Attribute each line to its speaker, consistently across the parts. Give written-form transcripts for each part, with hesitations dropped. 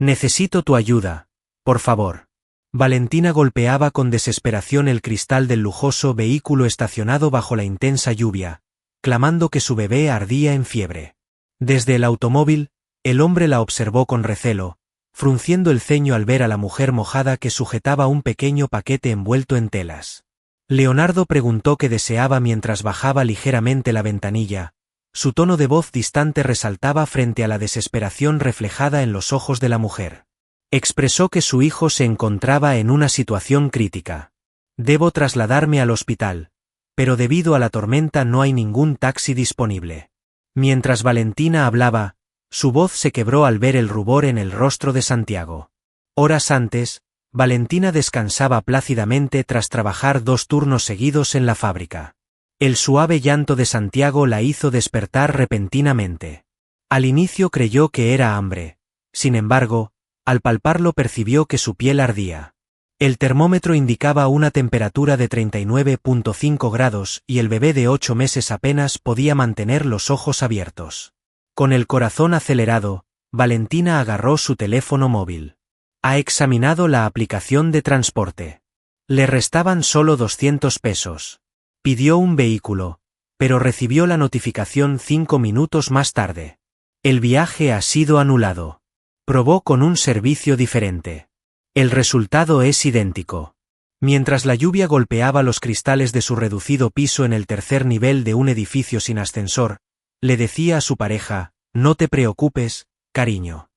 Speaker 1: Necesito tu ayuda, por favor. Valentina golpeaba con desesperación el cristal del lujoso vehículo estacionado bajo la intensa lluvia, clamando que su bebé ardía en fiebre. Desde el automóvil, el hombre la observó con recelo, frunciendo el ceño al ver a la mujer mojada que sujetaba un pequeño paquete envuelto en telas. Leonardo preguntó qué deseaba mientras bajaba ligeramente la ventanilla. Su tono de voz distante resaltaba frente a la desesperación reflejada en los ojos de la mujer. Expresó que su hijo se encontraba en una situación crítica. Debo trasladarme al hospital, pero debido a la tormenta no hay ningún taxi disponible. Mientras Valentina hablaba, su voz se quebró al ver el rubor en el rostro de Santiago. Horas antes, Valentina descansaba plácidamente tras trabajar 2 turnos seguidos en la fábrica. El suave llanto de Santiago la hizo despertar repentinamente. Al inicio creyó que era hambre. Sin embargo, al palparlo percibió que su piel ardía. El termómetro indicaba una temperatura de 39.5 grados y el bebé de 8 meses apenas podía mantener los ojos abiertos. Con el corazón acelerado, Valentina agarró su teléfono móvil. Ha examinado la aplicación de transporte. Le restaban solo 200 pesos. Pidió un vehículo, pero recibió la notificación 5 minutos más tarde. El viaje ha sido anulado. Probó con un servicio diferente. El resultado es idéntico. Mientras la lluvia golpeaba los cristales de su reducido piso en el 3er nivel de un edificio sin ascensor, le decía a su pareja, no te preocupes, cariño.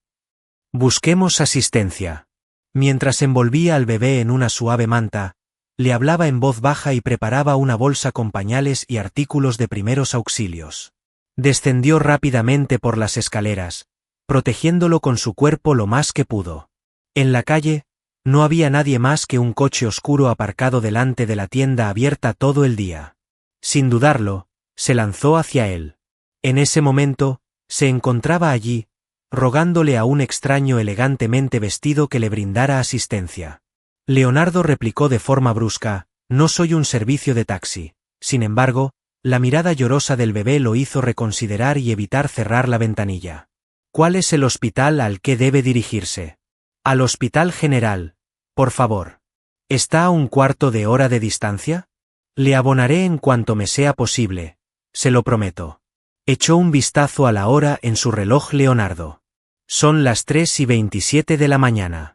Speaker 1: Busquemos asistencia. Mientras envolvía al bebé en una suave manta, le hablaba en voz baja y preparaba una bolsa con pañales y artículos de primeros auxilios. Descendió rápidamente por las escaleras, protegiéndolo con su cuerpo lo más que pudo. En la calle, no había nadie más que un coche oscuro aparcado delante de la tienda abierta todo el día. Sin dudarlo, se lanzó hacia él. En ese momento, se encontraba allí, rogándole a un extraño elegantemente vestido que le brindara asistencia. Leonardo replicó de forma brusca, no soy un servicio de taxi. Sin embargo, la mirada llorosa del bebé lo hizo reconsiderar y evitar cerrar la ventanilla. ¿Cuál es el hospital al que debe dirigirse? Al Hospital General, por favor. ¿Está a un cuarto de hora de distancia? Le abonaré en cuanto me sea posible, se lo prometo. Echó un vistazo a la hora en su reloj Leonardo. Son las 3:27 de la mañana.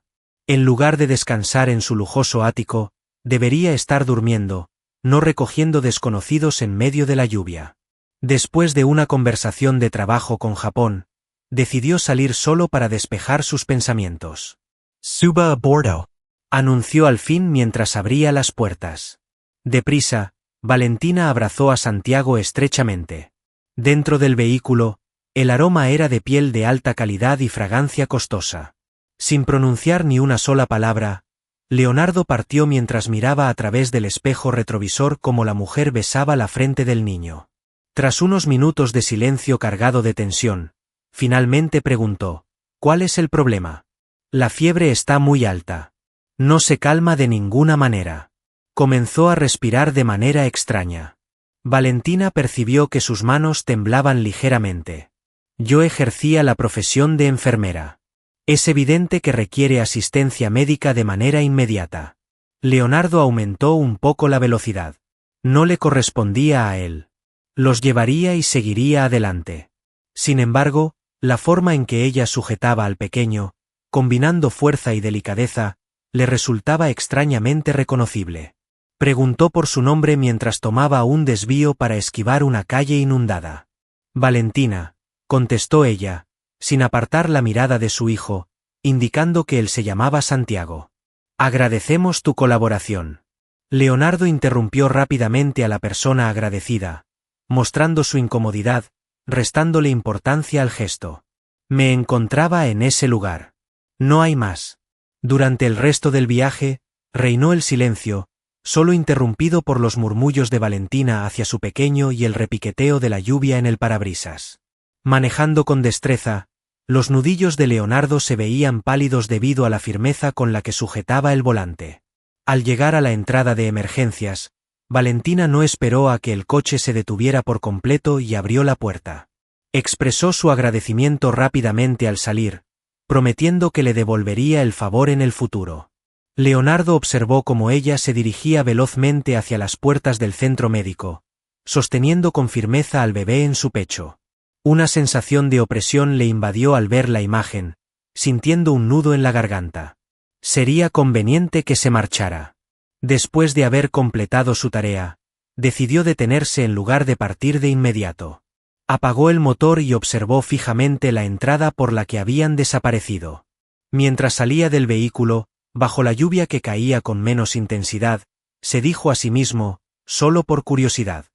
Speaker 1: En lugar de descansar en su lujoso ático, debería estar durmiendo, no recogiendo desconocidos en medio de la lluvia. Después de una conversación de trabajo con Japón, decidió salir solo para despejar sus pensamientos.
Speaker 2: Suba a bordo,
Speaker 1: anunció al fin mientras abría las puertas. Deprisa, Valentina abrazó a Santiago estrechamente. Dentro del vehículo, el aroma era de piel de alta calidad y fragancia costosa. Sin pronunciar ni una sola palabra, Leonardo partió mientras miraba a través del espejo retrovisor cómo la mujer besaba la frente del niño. Tras unos minutos de silencio cargado de tensión, finalmente preguntó, ¿cuál es el problema? La fiebre está muy alta. No se calma de ninguna manera. Comenzó a respirar de manera extraña. Valentina percibió que sus manos temblaban ligeramente. Yo ejercía la profesión de enfermera. Es evidente que requiere asistencia médica de manera inmediata. Leonardo aumentó un poco la velocidad. No le correspondía a él. Los llevaría y seguiría adelante. Sin embargo, la forma en que ella sujetaba al pequeño, combinando fuerza y delicadeza, le resultaba extrañamente reconocible. Preguntó por su nombre mientras tomaba un desvío para esquivar una calle inundada. Valentina, contestó ella, sin apartar la mirada de su hijo, indicando que él se llamaba Santiago. Agradecemos tu colaboración. Leonardo interrumpió rápidamente a la persona agradecida, mostrando su incomodidad, restándole importancia al gesto. Me encontraba en ese lugar. No hay más. Durante el resto del viaje, reinó el silencio, solo interrumpido por los murmullos de Valentina hacia su pequeño y el repiqueteo de la lluvia en el parabrisas. Manejando con destreza, los nudillos de Leonardo se veían pálidos debido a la firmeza con la que sujetaba el volante. Al llegar a la entrada de emergencias, Valentina no esperó a que el coche se detuviera por completo y abrió la puerta. Expresó su agradecimiento rápidamente al salir, prometiendo que le devolvería el favor en el futuro. Leonardo observó cómo ella se dirigía velozmente hacia las puertas del centro médico, sosteniendo con firmeza al bebé en su pecho. Una sensación de opresión le invadió al ver la imagen, sintiendo un nudo en la garganta. Sería conveniente que se marchara. Después de haber completado su tarea, decidió detenerse en lugar de partir de inmediato. Apagó el motor y observó fijamente la entrada por la que habían desaparecido. Mientras salía del vehículo, bajo la lluvia que caía con menos intensidad, se dijo a sí mismo, solo por curiosidad: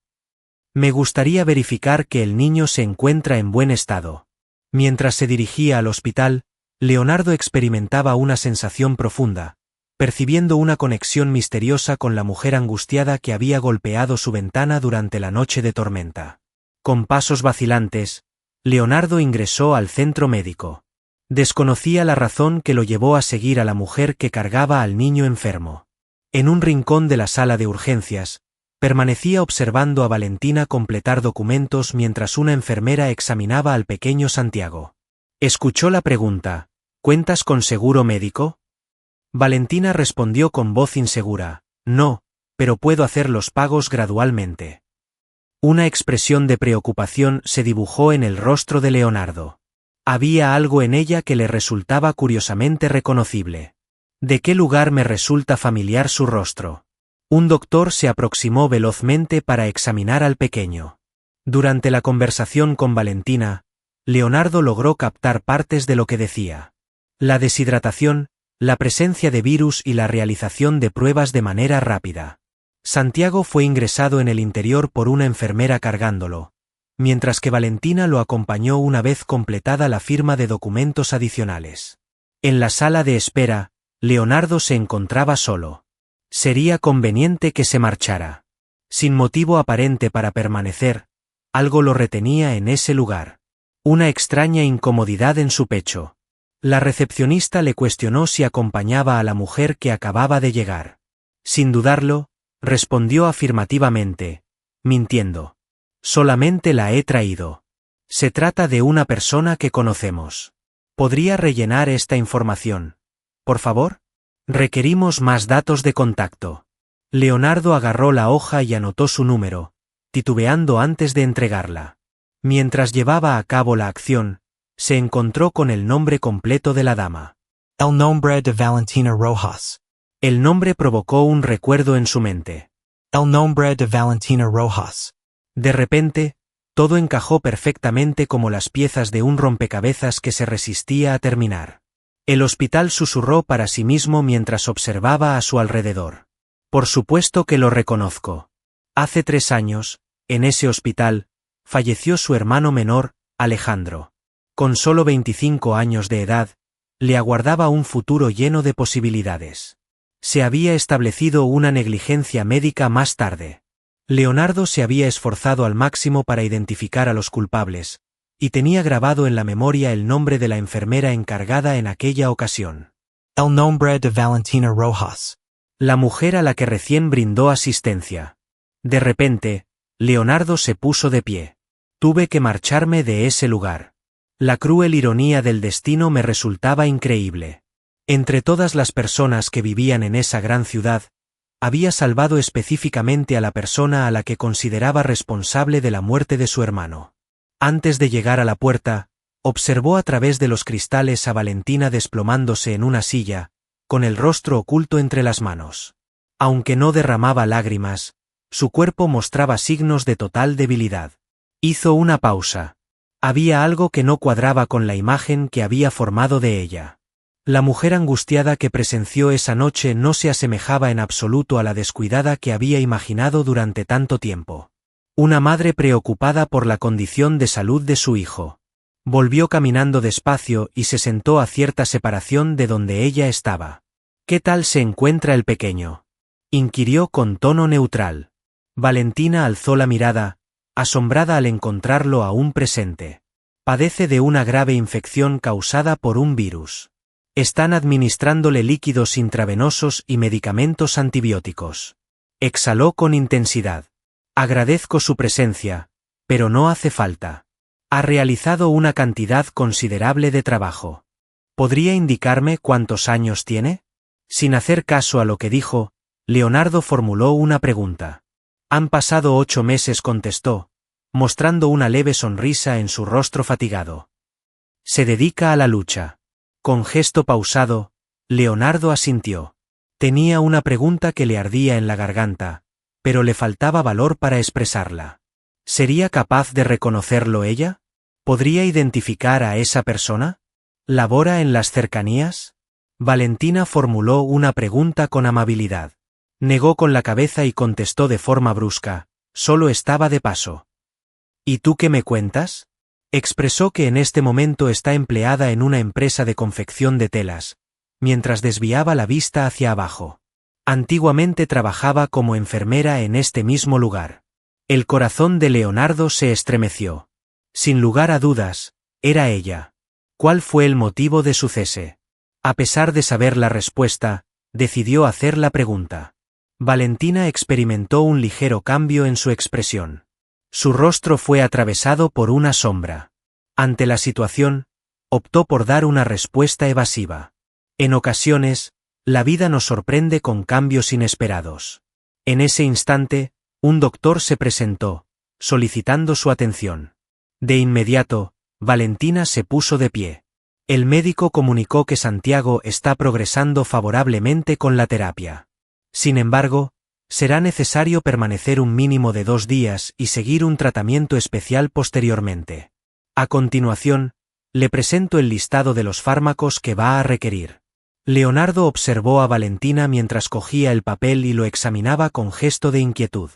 Speaker 1: me gustaría verificar que el niño se encuentra en buen estado. Mientras se dirigía al hospital, Leonardo experimentaba una sensación profunda, percibiendo una conexión misteriosa con la mujer angustiada que había golpeado su ventana durante la noche de tormenta. Con pasos vacilantes, Leonardo ingresó al centro médico. Desconocía la razón que lo llevó a seguir a la mujer que cargaba al niño enfermo. En un rincón de la sala de urgencias, permanecía observando a Valentina completar documentos mientras una enfermera examinaba al pequeño Santiago. Escuchó la pregunta: ¿cuentas con seguro médico? Valentina respondió con voz insegura: no, pero puedo hacer los pagos gradualmente. Una expresión de preocupación se dibujó en el rostro de Leonardo. Había algo en ella que le resultaba curiosamente reconocible. ¿De qué lugar me resulta familiar su rostro? Un doctor se aproximó velozmente para examinar al pequeño. Durante la conversación con Valentina, Leonardo logró captar partes de lo que decía. La deshidratación, la presencia de virus y la realización de pruebas de manera rápida. Santiago fue ingresado en el interior por una enfermera cargándolo, mientras que Valentina lo acompañó una vez completada la firma de documentos adicionales. En la sala de espera, Leonardo se encontraba solo. Sería conveniente que se marchara. Sin motivo aparente para permanecer, algo lo retenía en ese lugar. Una extraña incomodidad en su pecho. La recepcionista le cuestionó si acompañaba a la mujer que acababa de llegar. Sin dudarlo, respondió afirmativamente, mintiendo. Solamente la he traído. Se trata de una persona que conocemos. ¿Podría rellenar esta información, por favor? Requerimos más datos de contacto. Leonardo agarró la hoja y anotó su número, titubeando antes de entregarla. Mientras llevaba a cabo la acción, se encontró con el nombre completo de la dama.
Speaker 2: El nombre de Valentina Rojas.
Speaker 1: El nombre provocó un recuerdo en su mente.
Speaker 2: El nombre de Valentina Rojas.
Speaker 1: De repente, todo encajó perfectamente como las piezas de un rompecabezas que se resistía a terminar. El hospital susurró para sí mismo mientras observaba a su alrededor. Por supuesto que lo reconozco. Hace 3 años, en ese hospital, falleció su hermano menor, Alejandro. Con solo 25 años de edad, le aguardaba un futuro lleno de posibilidades. Se había establecido una negligencia médica más tarde. Leonardo se había esforzado al máximo para identificar a los culpables, y tenía grabado en la memoria el nombre de la enfermera encargada en aquella ocasión.
Speaker 2: El nombre de Valentina Rojas.
Speaker 1: La mujer a la que recién brindó asistencia. De repente, Leonardo se puso de pie. Tuve que marcharme de ese lugar. La cruel ironía del destino me resultaba increíble. Entre todas las personas que vivían en esa gran ciudad, había salvado específicamente a la persona a la que consideraba responsable de la muerte de su hermano. Antes de llegar a la puerta, observó a través de los cristales a Valentina desplomándose en una silla, con el rostro oculto entre las manos. Aunque no derramaba lágrimas, su cuerpo mostraba signos de total debilidad. Hizo una pausa. Había algo que no cuadraba con la imagen que había formado de ella. La mujer angustiada que presenció esa noche no se asemejaba en absoluto a la descuidada que había imaginado durante tanto tiempo. Una madre preocupada por la condición de salud de su hijo. Volvió caminando despacio y se sentó a cierta separación de donde ella estaba. ¿Qué tal se encuentra el pequeño?, inquirió con tono neutral. Valentina alzó la mirada, asombrada al encontrarlo aún presente. Padece de una grave infección causada por un virus. Están administrándole líquidos intravenosos y medicamentos antibióticos. Exhaló con intensidad. Agradezco su presencia, pero no hace falta. Ha realizado una cantidad considerable de trabajo. ¿Podría indicarme cuántos años tiene? Sin hacer caso a lo que dijo, Leonardo formuló una pregunta. Han pasado 8 meses, contestó, mostrando una leve sonrisa en su rostro fatigado. Se dedica a la lucha. Con gesto pausado, Leonardo asintió. Tenía una pregunta que le ardía en la garganta, pero le faltaba valor para expresarla. ¿Sería capaz de reconocerlo ella? ¿Podría identificar a esa persona? ¿Labora en las cercanías? Valentina formuló una pregunta con amabilidad. Negó con la cabeza y contestó de forma brusca, solo estaba de paso. ¿Y tú qué me cuentas? Expresó que en este momento está empleada en una empresa de confección de telas, mientras desviaba la vista hacia abajo. Antiguamente trabajaba como enfermera en este mismo lugar. El corazón de Leonardo se estremeció. Sin lugar a dudas, era ella. ¿Cuál fue el motivo de su cese? A pesar de saber la respuesta, decidió hacer la pregunta. Valentina experimentó un ligero cambio en su expresión. Su rostro fue atravesado por una sombra. Ante la situación, optó por dar una respuesta evasiva. En ocasiones, la vida nos sorprende con cambios inesperados. En ese instante, un doctor se presentó, solicitando su atención. De inmediato, Valentina se puso de pie. El médico comunicó que Santiago está progresando favorablemente con la terapia. Sin embargo, será necesario permanecer un mínimo de 2 días y seguir un tratamiento especial posteriormente. A continuación, le presento el listado de los fármacos que va a requerir. Leonardo observó a Valentina mientras cogía el papel y lo examinaba con gesto de inquietud.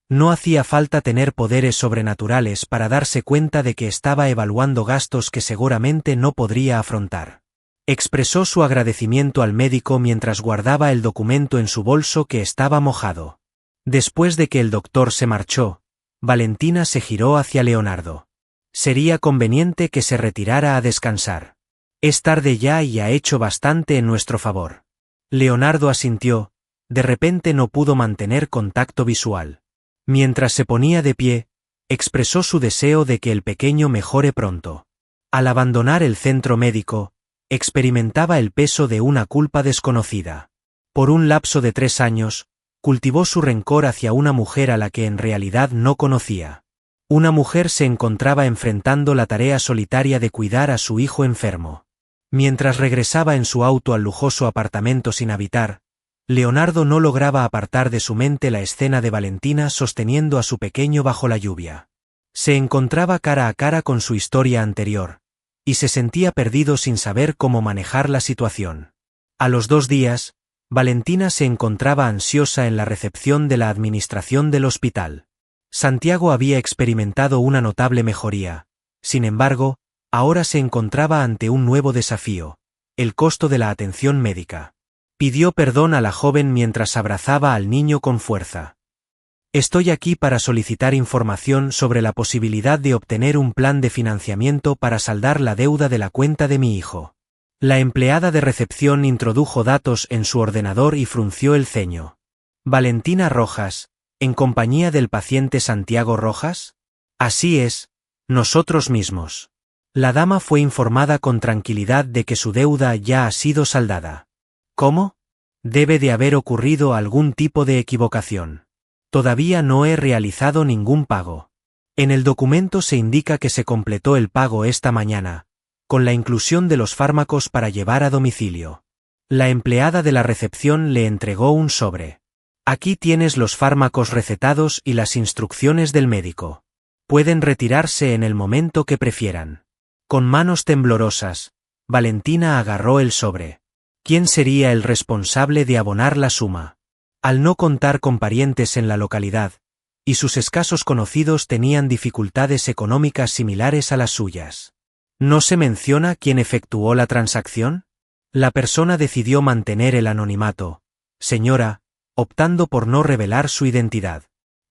Speaker 1: No hacía falta tener poderes sobrenaturales para darse cuenta de que estaba evaluando gastos que seguramente no podría afrontar. Expresó su agradecimiento al médico mientras guardaba el documento en su bolso que estaba mojado. Después de que el doctor se marchó, Valentina se giró hacia Leonardo. Sería conveniente que se retirara a descansar. Es tarde ya y ha hecho bastante en nuestro favor. Leonardo asintió, de repente no pudo mantener contacto visual. Mientras se ponía de pie, expresó su deseo de que el pequeño mejore pronto. Al abandonar el centro médico, experimentaba el peso de una culpa desconocida. Por un lapso de 3 años, cultivó su rencor hacia una mujer a la que en realidad no conocía. Una mujer se encontraba enfrentando la tarea solitaria de cuidar a su hijo enfermo. Mientras regresaba en su auto al lujoso apartamento sin habitar, Leonardo no lograba apartar de su mente la escena de Valentina sosteniendo a su pequeño bajo la lluvia. Se encontraba cara a cara con su historia anterior, y se sentía perdido sin saber cómo manejar la situación. A los 2 días, Valentina se encontraba ansiosa en la recepción de la administración del hospital. Santiago había experimentado una notable mejoría, sin embargo, ahora se encontraba ante un nuevo desafío, el costo de la atención médica. Pidió perdón a la joven mientras abrazaba al niño con fuerza. Estoy aquí para solicitar información sobre la posibilidad de obtener un plan de financiamiento para saldar la deuda de la cuenta de mi hijo. La empleada de recepción introdujo datos en su ordenador y frunció el ceño. Valentina Rojas, ¿en compañía del paciente Santiago Rojas? Así es, nosotros mismos. La dama fue informada con tranquilidad de que su deuda ya ha sido saldada. ¿Cómo? Debe de haber ocurrido algún tipo de equivocación. Todavía no he realizado ningún pago. En el documento se indica que se completó el pago esta mañana, con la inclusión de los fármacos para llevar a domicilio. La empleada de la recepción le entregó un sobre. Aquí tienes los fármacos recetados y las instrucciones del médico. Pueden retirarse en el momento que prefieran. Con manos temblorosas, Valentina agarró el sobre. ¿Quién sería el responsable de abonar la suma? Al no contar con parientes en la localidad, y sus escasos conocidos tenían dificultades económicas similares a las suyas. ¿No se menciona quién efectuó la transacción? La persona decidió mantener el anonimato, señora, optando por no revelar su identidad.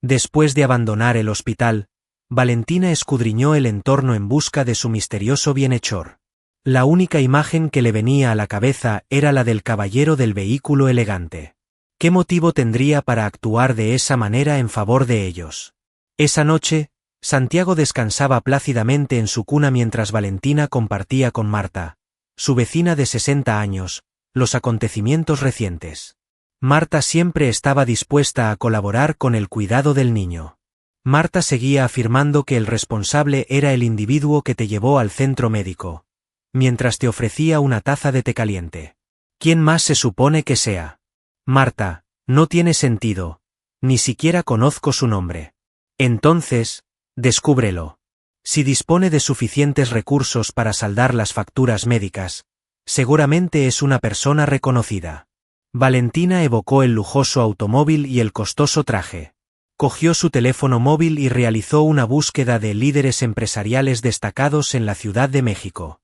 Speaker 1: Después de abandonar el hospital, Valentina escudriñó el entorno en busca de su misterioso bienhechor. La única imagen que le venía a la cabeza era la del caballero del vehículo elegante. ¿Qué motivo tendría para actuar de esa manera en favor de ellos? Esa noche, Santiago descansaba plácidamente en su cuna mientras Valentina compartía con Marta, su vecina de 60 años, los acontecimientos recientes. Marta siempre estaba dispuesta a colaborar con el cuidado del niño. Marta seguía afirmando que el responsable era el individuo que te llevó al centro médico, mientras te ofrecía una taza de té caliente. ¿Quién más se supone que sea? Marta, no tiene sentido. Ni siquiera conozco su nombre. Entonces, descúbrelo. Si dispone de suficientes recursos para saldar las facturas médicas, seguramente es una persona reconocida. Valentina evocó el lujoso automóvil y el costoso traje. Cogió su teléfono móvil y realizó una búsqueda de líderes empresariales destacados en la Ciudad de México.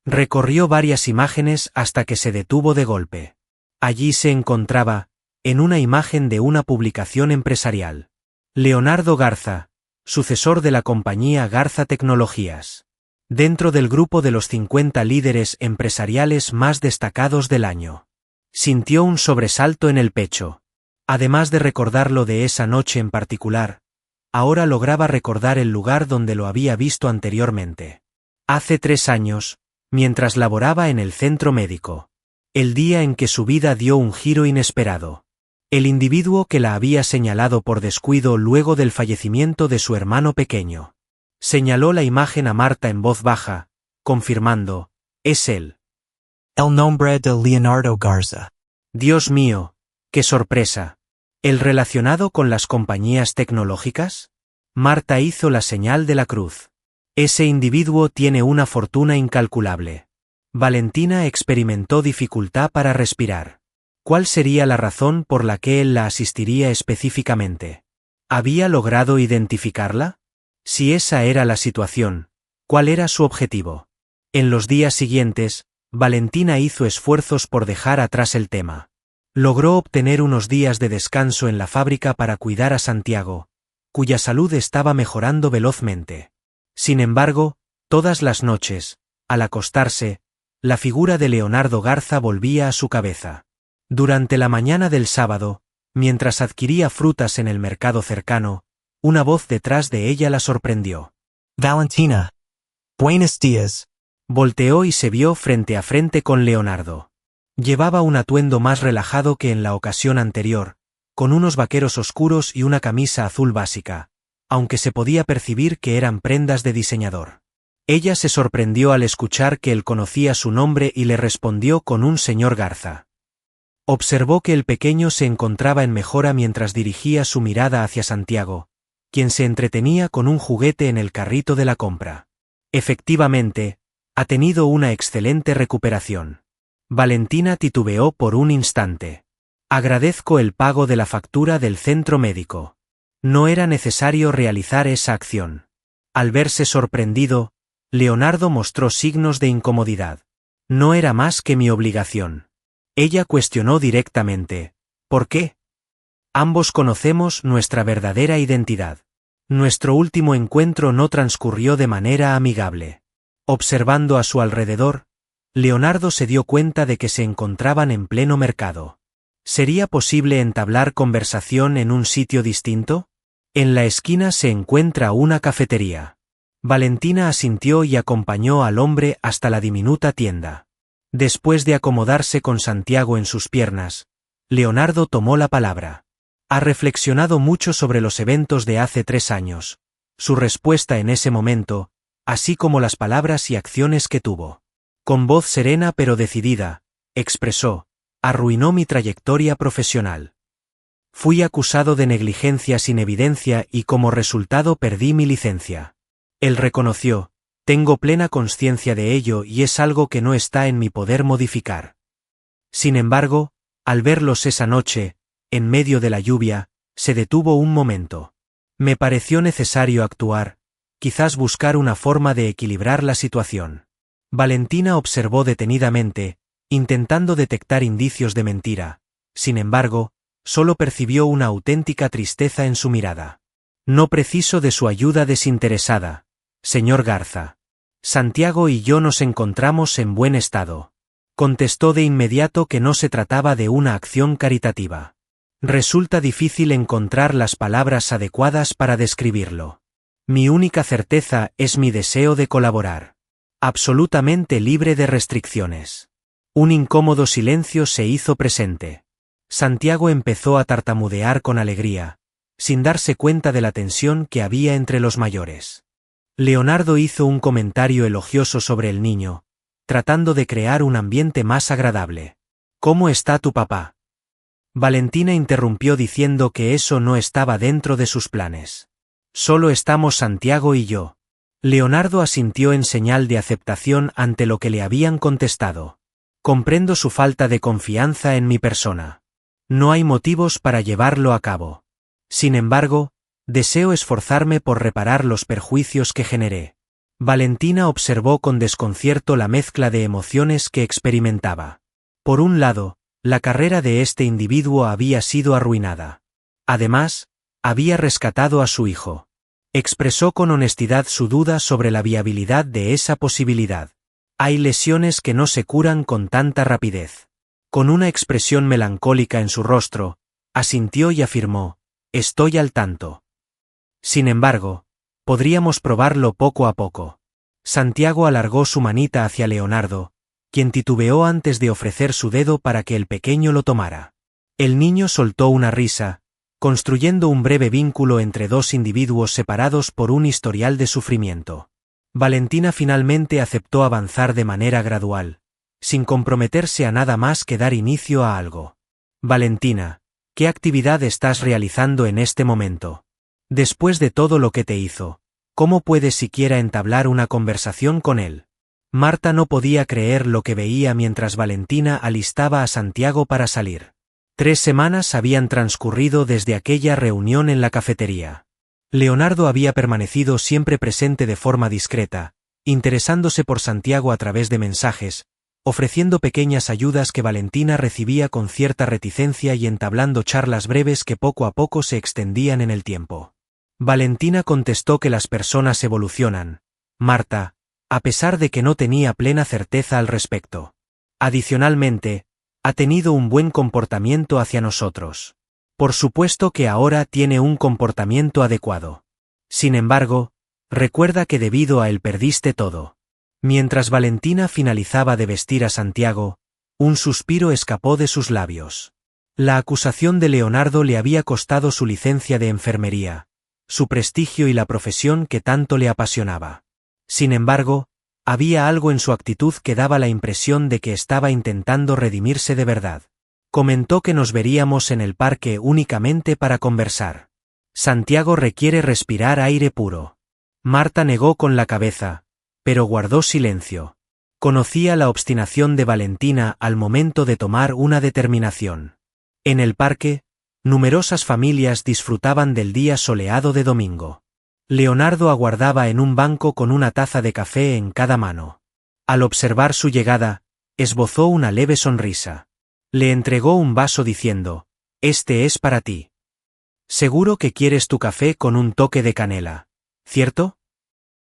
Speaker 1: Recorrió varias imágenes hasta que se detuvo de golpe. Allí se encontraba, en una imagen de una publicación empresarial, Leonardo Garza, sucesor de la compañía Garza Tecnologías, dentro del grupo de los 50 líderes empresariales más destacados del año. Sintió un sobresalto en el pecho. Además de recordarlo de esa noche en particular, ahora lograba recordar el lugar donde lo había visto anteriormente. Hace 3 años, mientras laboraba en el centro médico. El día en que su vida dio un giro inesperado. El individuo que la había señalado por descuido luego del fallecimiento de su hermano pequeño. Señaló la imagen a Marta en voz baja, confirmando, es él.
Speaker 2: El nombre de Leonardo Garza.
Speaker 1: Dios mío, qué sorpresa. ¿El relacionado con las compañías tecnológicas? Marta hizo la señal de la cruz. Ese individuo tiene una fortuna incalculable. Valentina experimentó dificultad para respirar. ¿Cuál sería la razón por la que él la asistiría específicamente? ¿Había logrado identificarla? Si esa era la situación, ¿cuál era su objetivo? En los días siguientes, Valentina hizo esfuerzos por dejar atrás el tema. Logró obtener unos días de descanso en la fábrica para cuidar a Santiago, cuya salud estaba mejorando velozmente. Sin embargo, todas las noches, al acostarse, la figura de Leonardo Garza volvía a su cabeza. Durante la mañana del sábado, mientras adquiría frutas en el mercado cercano, una voz detrás de ella la sorprendió.
Speaker 2: Valentina. Buenos días.
Speaker 1: Volteó y se vio frente a frente con Leonardo. Llevaba un atuendo más relajado que en la ocasión anterior, con unos vaqueros oscuros y una camisa azul básica, aunque se podía percibir que eran prendas de diseñador. Ella se sorprendió al escuchar que él conocía su nombre y le respondió con un señor Garza. Observó que el pequeño se encontraba en mejora mientras dirigía su mirada hacia Santiago, quien se entretenía con un juguete en el carrito de la compra. Efectivamente, ha tenido una excelente recuperación. Valentina titubeó por un instante. Agradezco el pago de la factura del centro médico. No era necesario realizar esa acción. Al verse sorprendido, Leonardo mostró signos de incomodidad. No era más que mi obligación. Ella cuestionó directamente. ¿Por qué? Ambos conocemos nuestra verdadera identidad. Nuestro último encuentro no transcurrió de manera amigable. Observando a su alrededor, Leonardo se dio cuenta de que se encontraban en pleno mercado. ¿Sería posible entablar conversación en un sitio distinto? En la esquina se encuentra una cafetería. Valentina asintió y acompañó al hombre hasta la diminuta tienda. Después de acomodarse con Santiago en sus piernas, Leonardo tomó la palabra. Ha reflexionado mucho sobre los eventos de hace 3 años. Su respuesta en ese momento, así como las palabras y acciones que tuvo. Con voz serena pero decidida, expresó, arruinó mi trayectoria profesional. Fui acusado de negligencia sin evidencia y como resultado perdí mi licencia. Él reconoció, tengo plena conciencia de ello y es algo que no está en mi poder modificar. Sin embargo, al verlos esa noche, en medio de la lluvia, se detuvo un momento. Me pareció necesario actuar, quizás buscar una forma de equilibrar la situación. Valentina observó detenidamente, intentando detectar indicios de mentira. Sin embargo, solo percibió una auténtica tristeza en su mirada. No preciso de su ayuda desinteresada, señor Garza. Santiago y yo nos encontramos en buen estado. Contestó de inmediato que no se trataba de una acción caritativa. Resulta difícil encontrar las palabras adecuadas para describirlo. Mi única certeza es mi deseo de colaborar. absolutamente libre de restricciones. Un incómodo silencio se hizo presente. Santiago empezó a tartamudear con alegría, sin darse cuenta de la tensión que había entre los mayores. Leonardo hizo un comentario elogioso sobre el niño, tratando de crear un ambiente más agradable. ¿Cómo está tu papá? Valentina interrumpió diciendo que eso no estaba dentro de sus planes. Solo estamos Santiago y yo. Leonardo asintió en señal de aceptación ante lo que le habían contestado. Comprendo su falta de confianza en mi persona. No hay motivos para llevarlo a cabo. Sin embargo, deseo esforzarme por reparar los perjuicios que generé. Valentina observó con desconcierto la mezcla de emociones que experimentaba. Por un lado, la carrera de este individuo había sido arruinada. Además, había rescatado a su hijo. Expresó con honestidad su duda sobre la viabilidad de esa posibilidad. Hay lesiones que no se curan con tanta rapidez. Con una expresión melancólica en su rostro, asintió y afirmó, estoy al tanto. Sin embargo, podríamos probarlo poco a poco. Santiago alargó su manita hacia Leonardo, quien titubeó antes de ofrecer su dedo para que el pequeño lo tomara. El niño soltó una risa, construyendo un breve vínculo entre dos individuos separados por un historial de sufrimiento. Valentina finalmente aceptó avanzar de manera gradual, sin comprometerse a nada más que dar inicio a algo. Valentina, ¿qué actividad estás realizando en este momento? Después de todo lo que te hizo, ¿cómo puedes siquiera entablar una conversación con él? Marta no podía creer lo que veía mientras Valentina alistaba a Santiago para salir. 3 semanas habían transcurrido desde aquella reunión en la cafetería. Leonardo había permanecido siempre presente de forma discreta, interesándose por Santiago a través de mensajes, ofreciendo pequeñas ayudas que Valentina recibía con cierta reticencia y entablando charlas breves que poco a poco se extendían en el tiempo. Valentina contestó que las personas evolucionan, Marta, a pesar de que no tenía plena certeza al respecto. Adicionalmente, ha tenido un buen comportamiento hacia nosotros. Por supuesto que ahora tiene un comportamiento adecuado. Sin embargo, recuerda que debido a él perdiste todo. Mientras Valentina finalizaba de vestir a Santiago, un suspiro escapó de sus labios. La acusación de Leonardo le había costado su licencia de enfermería, su prestigio y la profesión que tanto le apasionaba. Sin embargo, había algo en su actitud que daba la impresión de que estaba intentando redimirse de verdad. Comentó que nos veríamos en el parque únicamente para conversar. Santiago requiere respirar aire puro. Marta negó con la cabeza, pero guardó silencio. Conocía la obstinación de Valentina al momento de tomar una determinación. En el parque, numerosas familias disfrutaban del día soleado de domingo. Leonardo aguardaba en un banco con una taza de café en cada mano. Al observar su llegada, esbozó una leve sonrisa. Le entregó un vaso diciendo, «Este es para ti. Seguro que quieres tu café con un toque de canela, ¿cierto?»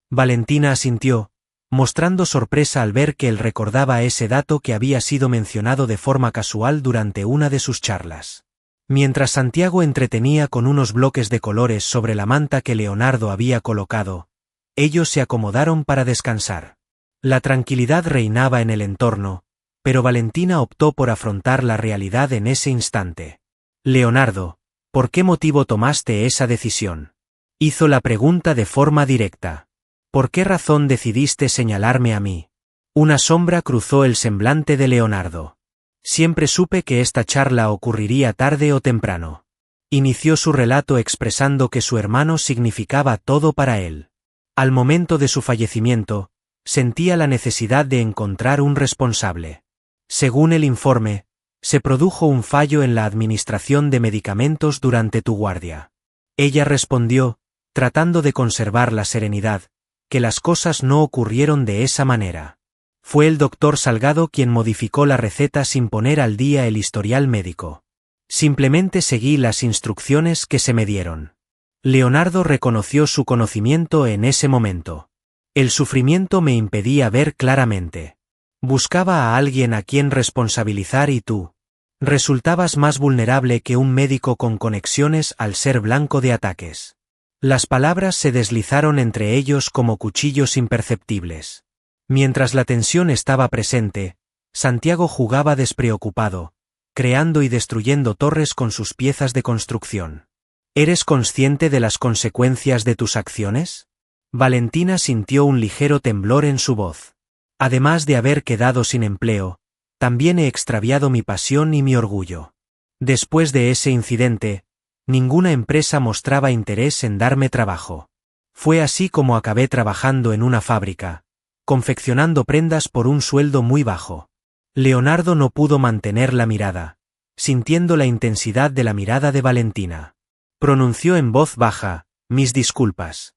Speaker 1: Valentina asintió, mostrando sorpresa al ver que él recordaba ese dato que había sido mencionado de forma casual durante una de sus charlas. Mientras Santiago entretenía con unos bloques de colores sobre la manta que Leonardo había colocado, ellos se acomodaron para descansar. La tranquilidad reinaba en el entorno, pero Valentina optó por afrontar la realidad en ese instante. «Leonardo, ¿por qué motivo tomaste esa decisión?» Hizo la pregunta de forma directa. «¿Por qué razón decidiste señalarme a mí?» Una sombra cruzó el semblante de Leonardo. «Siempre supe que esta charla ocurriría tarde o temprano». Inició su relato expresando que su hermano significaba todo para él. Al momento de su fallecimiento, sentía la necesidad de encontrar un responsable. Según el informe, se produjo un fallo en la administración de medicamentos durante tu guardia. Ella respondió, tratando de conservar la serenidad, que las cosas no ocurrieron de esa manera. Fue el doctor Salgado quien modificó la receta sin poner al día el historial médico. Simplemente seguí las instrucciones que se me dieron. Leonardo reconoció su conocimiento en ese momento. El sufrimiento me impedía ver claramente. Buscaba a alguien a quien responsabilizar y tú resultabas más vulnerable que un médico con conexiones al ser blanco de ataques. Las palabras se deslizaron entre ellos como cuchillos imperceptibles. Mientras la tensión estaba presente, Santiago jugaba despreocupado, creando y destruyendo torres con sus piezas de construcción. ¿Eres consciente de las consecuencias de tus acciones? Valentina sintió un ligero temblor en su voz. Además de haber quedado sin empleo, también he extraviado mi pasión y mi orgullo. Después de ese incidente, ninguna empresa mostraba interés en darme trabajo. Fue así como acabé trabajando en una fábrica, confeccionando prendas por un sueldo muy bajo. Leonardo no pudo mantener la mirada, sintiendo la intensidad de la mirada de Valentina. Pronunció en voz baja, mis disculpas.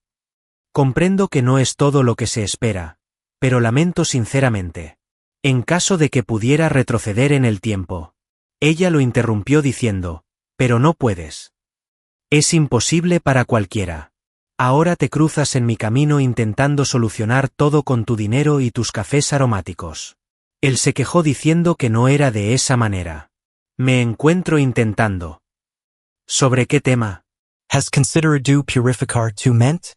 Speaker 1: Comprendo que no es todo lo que se espera, pero lamento sinceramente. En caso de que pudiera retroceder en el tiempo. Ella lo interrumpió diciendo, pero no puedes. Es imposible para cualquiera. Ahora te cruzas en mi camino intentando solucionar todo con tu dinero y tus cafés aromáticos. Él se quejó diciendo que no era de esa manera. Me encuentro intentando. ¿Sobre qué tema?
Speaker 2: Has considered do purificar tu ment?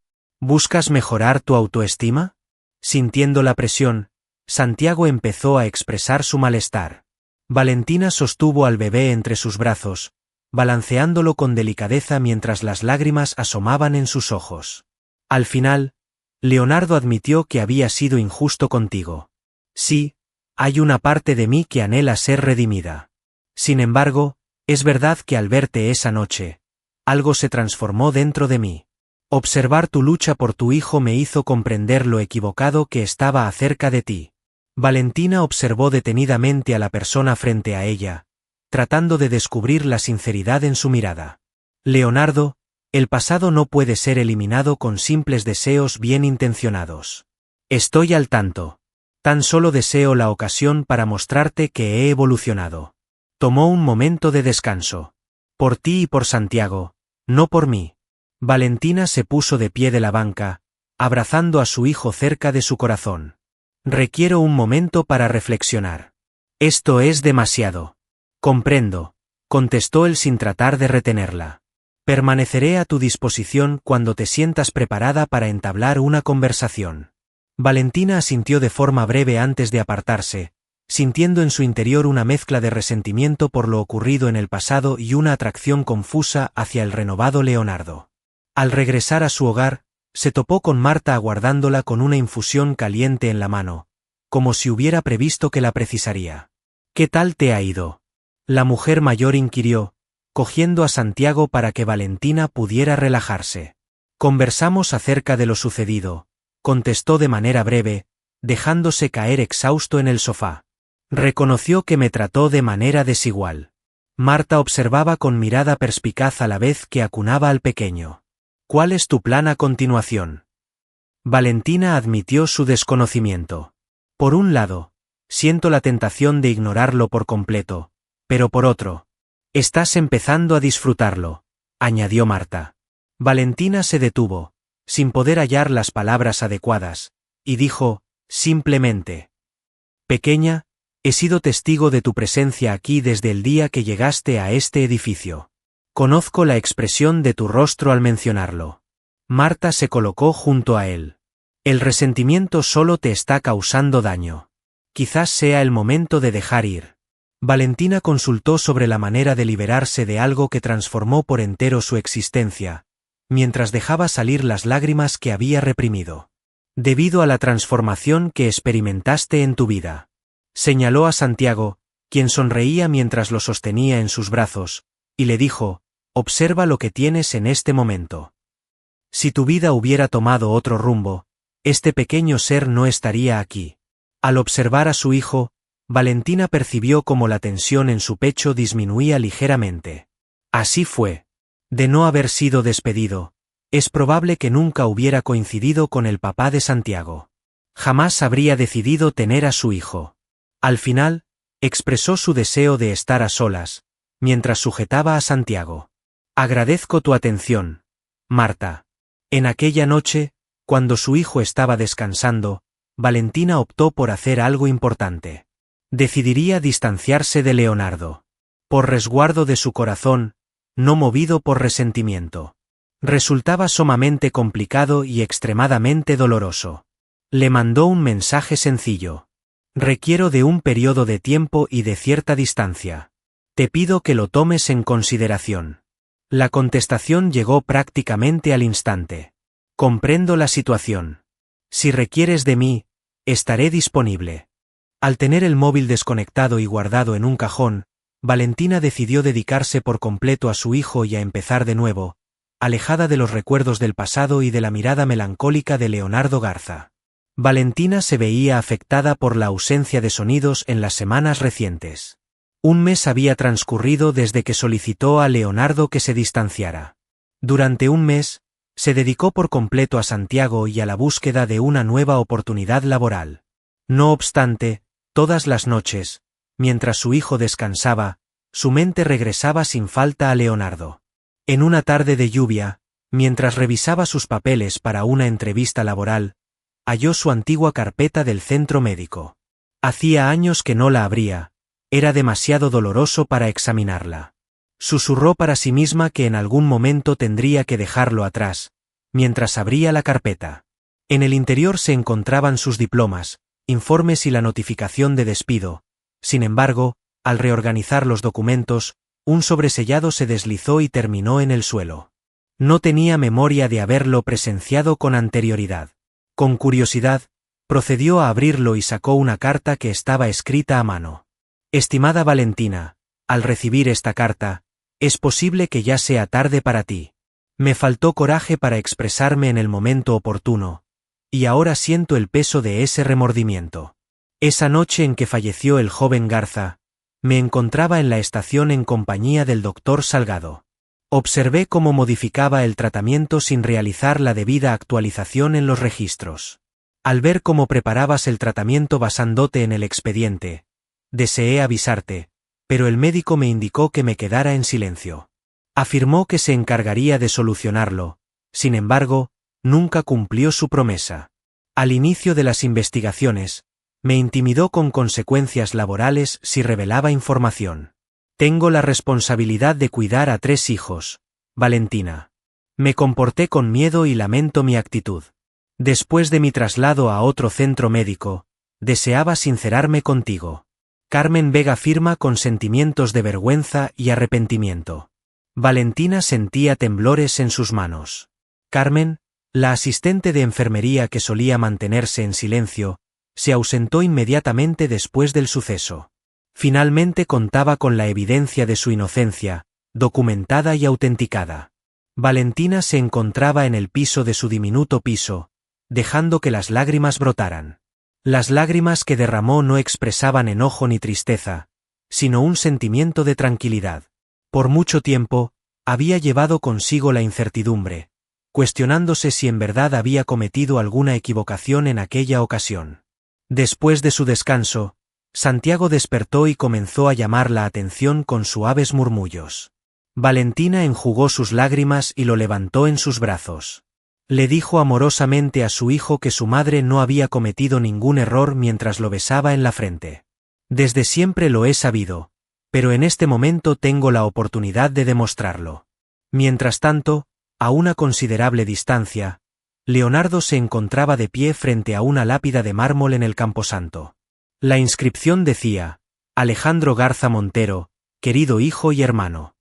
Speaker 1: ¿Buscas mejorar tu autoestima? Sintiendo la presión, Santiago empezó a expresar su malestar. Valentina sostuvo al bebé entre sus brazos, balanceándolo con delicadeza mientras las lágrimas asomaban en sus ojos. Al final, Leonardo admitió que había sido injusto contigo. Sí, hay una parte de mí que anhela ser redimida. Sin embargo, es verdad que al verte esa noche, algo se transformó dentro de mí. Observar tu lucha por tu hijo me hizo comprender lo equivocado que estaba acerca de ti. Valentina observó detenidamente a la persona frente a ella, tratando de descubrir la sinceridad en su mirada. Leonardo, el pasado no puede ser eliminado con simples deseos bien intencionados. Estoy al tanto. Tan solo deseo la ocasión para mostrarte que he evolucionado. Tomó un momento de descanso. Por ti y por Santiago, no por mí. Valentina se puso de pie de la banca, abrazando a su hijo cerca de su corazón. Requiero un momento para reflexionar. Esto es demasiado. Comprendo, contestó él sin tratar de retenerla. Permaneceré a tu disposición cuando te sientas preparada para entablar una conversación. Valentina asintió de forma breve antes de apartarse, sintiendo en su interior una mezcla de resentimiento por lo ocurrido en el pasado y una atracción confusa hacia el renovado Leonardo. Al regresar a su hogar, se topó con Marta aguardándola con una infusión caliente en la mano, como si hubiera previsto que la precisaría. ¿Qué tal te ha ido? La mujer mayor inquirió, cogiendo a Santiago para que Valentina pudiera relajarse. Conversamos acerca de lo sucedido, contestó de manera breve, dejándose caer exhausto en el sofá. Reconoció que me trató de manera desigual. Marta observaba con mirada perspicaz a la vez que acunaba al pequeño. ¿Cuál es tu plan a continuación? Valentina admitió su desconocimiento. Por un lado, siento la tentación de ignorarlo por completo, pero por otro, estás empezando a disfrutarlo, añadió Marta. Valentina se detuvo, sin poder hallar las palabras adecuadas, y dijo, simplemente. Pequeña, he sido testigo de tu presencia aquí desde el día que llegaste a este edificio. Conozco la expresión de tu rostro al mencionarlo. Marta se colocó junto a él. El resentimiento solo te está causando daño. Quizás sea el momento de dejar ir. Valentina consultó sobre la manera de liberarse de algo que transformó por entero su existencia, mientras dejaba salir las lágrimas que había reprimido. Debido a la transformación que experimentaste en tu vida. Señaló a Santiago, quien sonreía mientras lo sostenía en sus brazos, y le dijo, observa lo que tienes en este momento. Si tu vida hubiera tomado otro rumbo, este pequeño ser no estaría aquí. Al observar a su hijo, Valentina percibió cómo la tensión en su pecho disminuía ligeramente. Así fue. De no haber sido despedido, es probable que nunca hubiera coincidido con el papá de Santiago. Jamás habría decidido tener a su hijo. Al final, expresó su deseo de estar a solas, mientras sujetaba a Santiago. Agradezco tu atención, Marta. En aquella noche, cuando su hijo estaba descansando, Valentina optó por hacer algo importante. Decidiría distanciarse de Leonardo. Por resguardo de su corazón, no movido por resentimiento. Resultaba sumamente complicado y extremadamente doloroso. Le mandó un mensaje sencillo. Requiero de un periodo de tiempo y de cierta distancia. Te pido que lo tomes en consideración. La contestación llegó prácticamente al instante. Comprendo la situación. Si requieres de mí, estaré disponible. Al tener el móvil desconectado y guardado en un cajón, Valentina decidió dedicarse por completo a su hijo y a empezar de nuevo, alejada de los recuerdos del pasado y de la mirada melancólica de Leonardo Garza. Valentina se veía afectada por la ausencia de sonidos en las semanas recientes. Un mes había transcurrido desde que solicitó a Leonardo que se distanciara. Durante un mes, se dedicó por completo a Santiago y a la búsqueda de una nueva oportunidad laboral. No obstante, todas las noches, mientras su hijo descansaba, su mente regresaba sin falta a Leonardo. En una tarde de lluvia, mientras revisaba sus papeles para una entrevista laboral, halló su antigua carpeta del centro médico. Hacía años que no la abría, era demasiado doloroso para examinarla. Susurró para sí misma que en algún momento tendría que dejarlo atrás, mientras abría la carpeta. En el interior se encontraban sus diplomas, informes y la notificación de despido. Sin embargo, al reorganizar los documentos, un sobresellado se deslizó y terminó en el suelo. No tenía memoria de haberlo presenciado con anterioridad. Con curiosidad, procedió a abrirlo y sacó una carta que estaba escrita a mano. Estimada Valentina, al recibir esta carta, es posible que ya sea tarde para ti. Me faltó coraje para expresarme en el momento oportuno, y ahora siento el peso de ese remordimiento. Esa noche en que falleció el joven Garza, me encontraba en la estación en compañía del doctor Salgado. Observé cómo modificaba el tratamiento sin realizar la debida actualización en los registros. Al ver cómo preparabas el tratamiento basándote en el expediente, deseé avisarte, pero el médico me indicó que me quedara en silencio. Afirmó que se encargaría de solucionarlo, sin embargo, nunca cumplió su promesa. Al inicio de las investigaciones, me intimidó con consecuencias laborales si revelaba información. Tengo la responsabilidad de cuidar a 3 hijos, Valentina. Me comporté con miedo y lamento mi actitud. Después de mi traslado a otro centro médico, deseaba sincerarme contigo. Carmen Vega firma con sentimientos de vergüenza y arrepentimiento. Valentina sentía temblores en sus manos. Carmen, la asistente de enfermería que solía mantenerse en silencio, se ausentó inmediatamente después del suceso. Finalmente contaba con la evidencia de su inocencia, documentada y autenticada. Valentina se encontraba en el piso de su diminuto piso, dejando que las lágrimas brotaran. Las lágrimas que derramó no expresaban enojo ni tristeza, sino un sentimiento de tranquilidad. Por mucho tiempo, había llevado consigo la incertidumbre, cuestionándose si en verdad había cometido alguna equivocación en aquella ocasión. Después de su descanso, Santiago despertó y comenzó a llamar la atención con suaves murmullos. Valentina enjugó sus lágrimas y lo levantó en sus brazos. Le dijo amorosamente a su hijo que su madre no había cometido ningún error mientras lo besaba en la frente. Desde siempre lo he sabido, pero en este momento tengo la oportunidad de demostrarlo. Mientras tanto, a una considerable distancia, Leonardo se encontraba de pie frente a una lápida de mármol en el camposanto. La inscripción decía: Alejandro Garza Montero, querido hijo y hermano.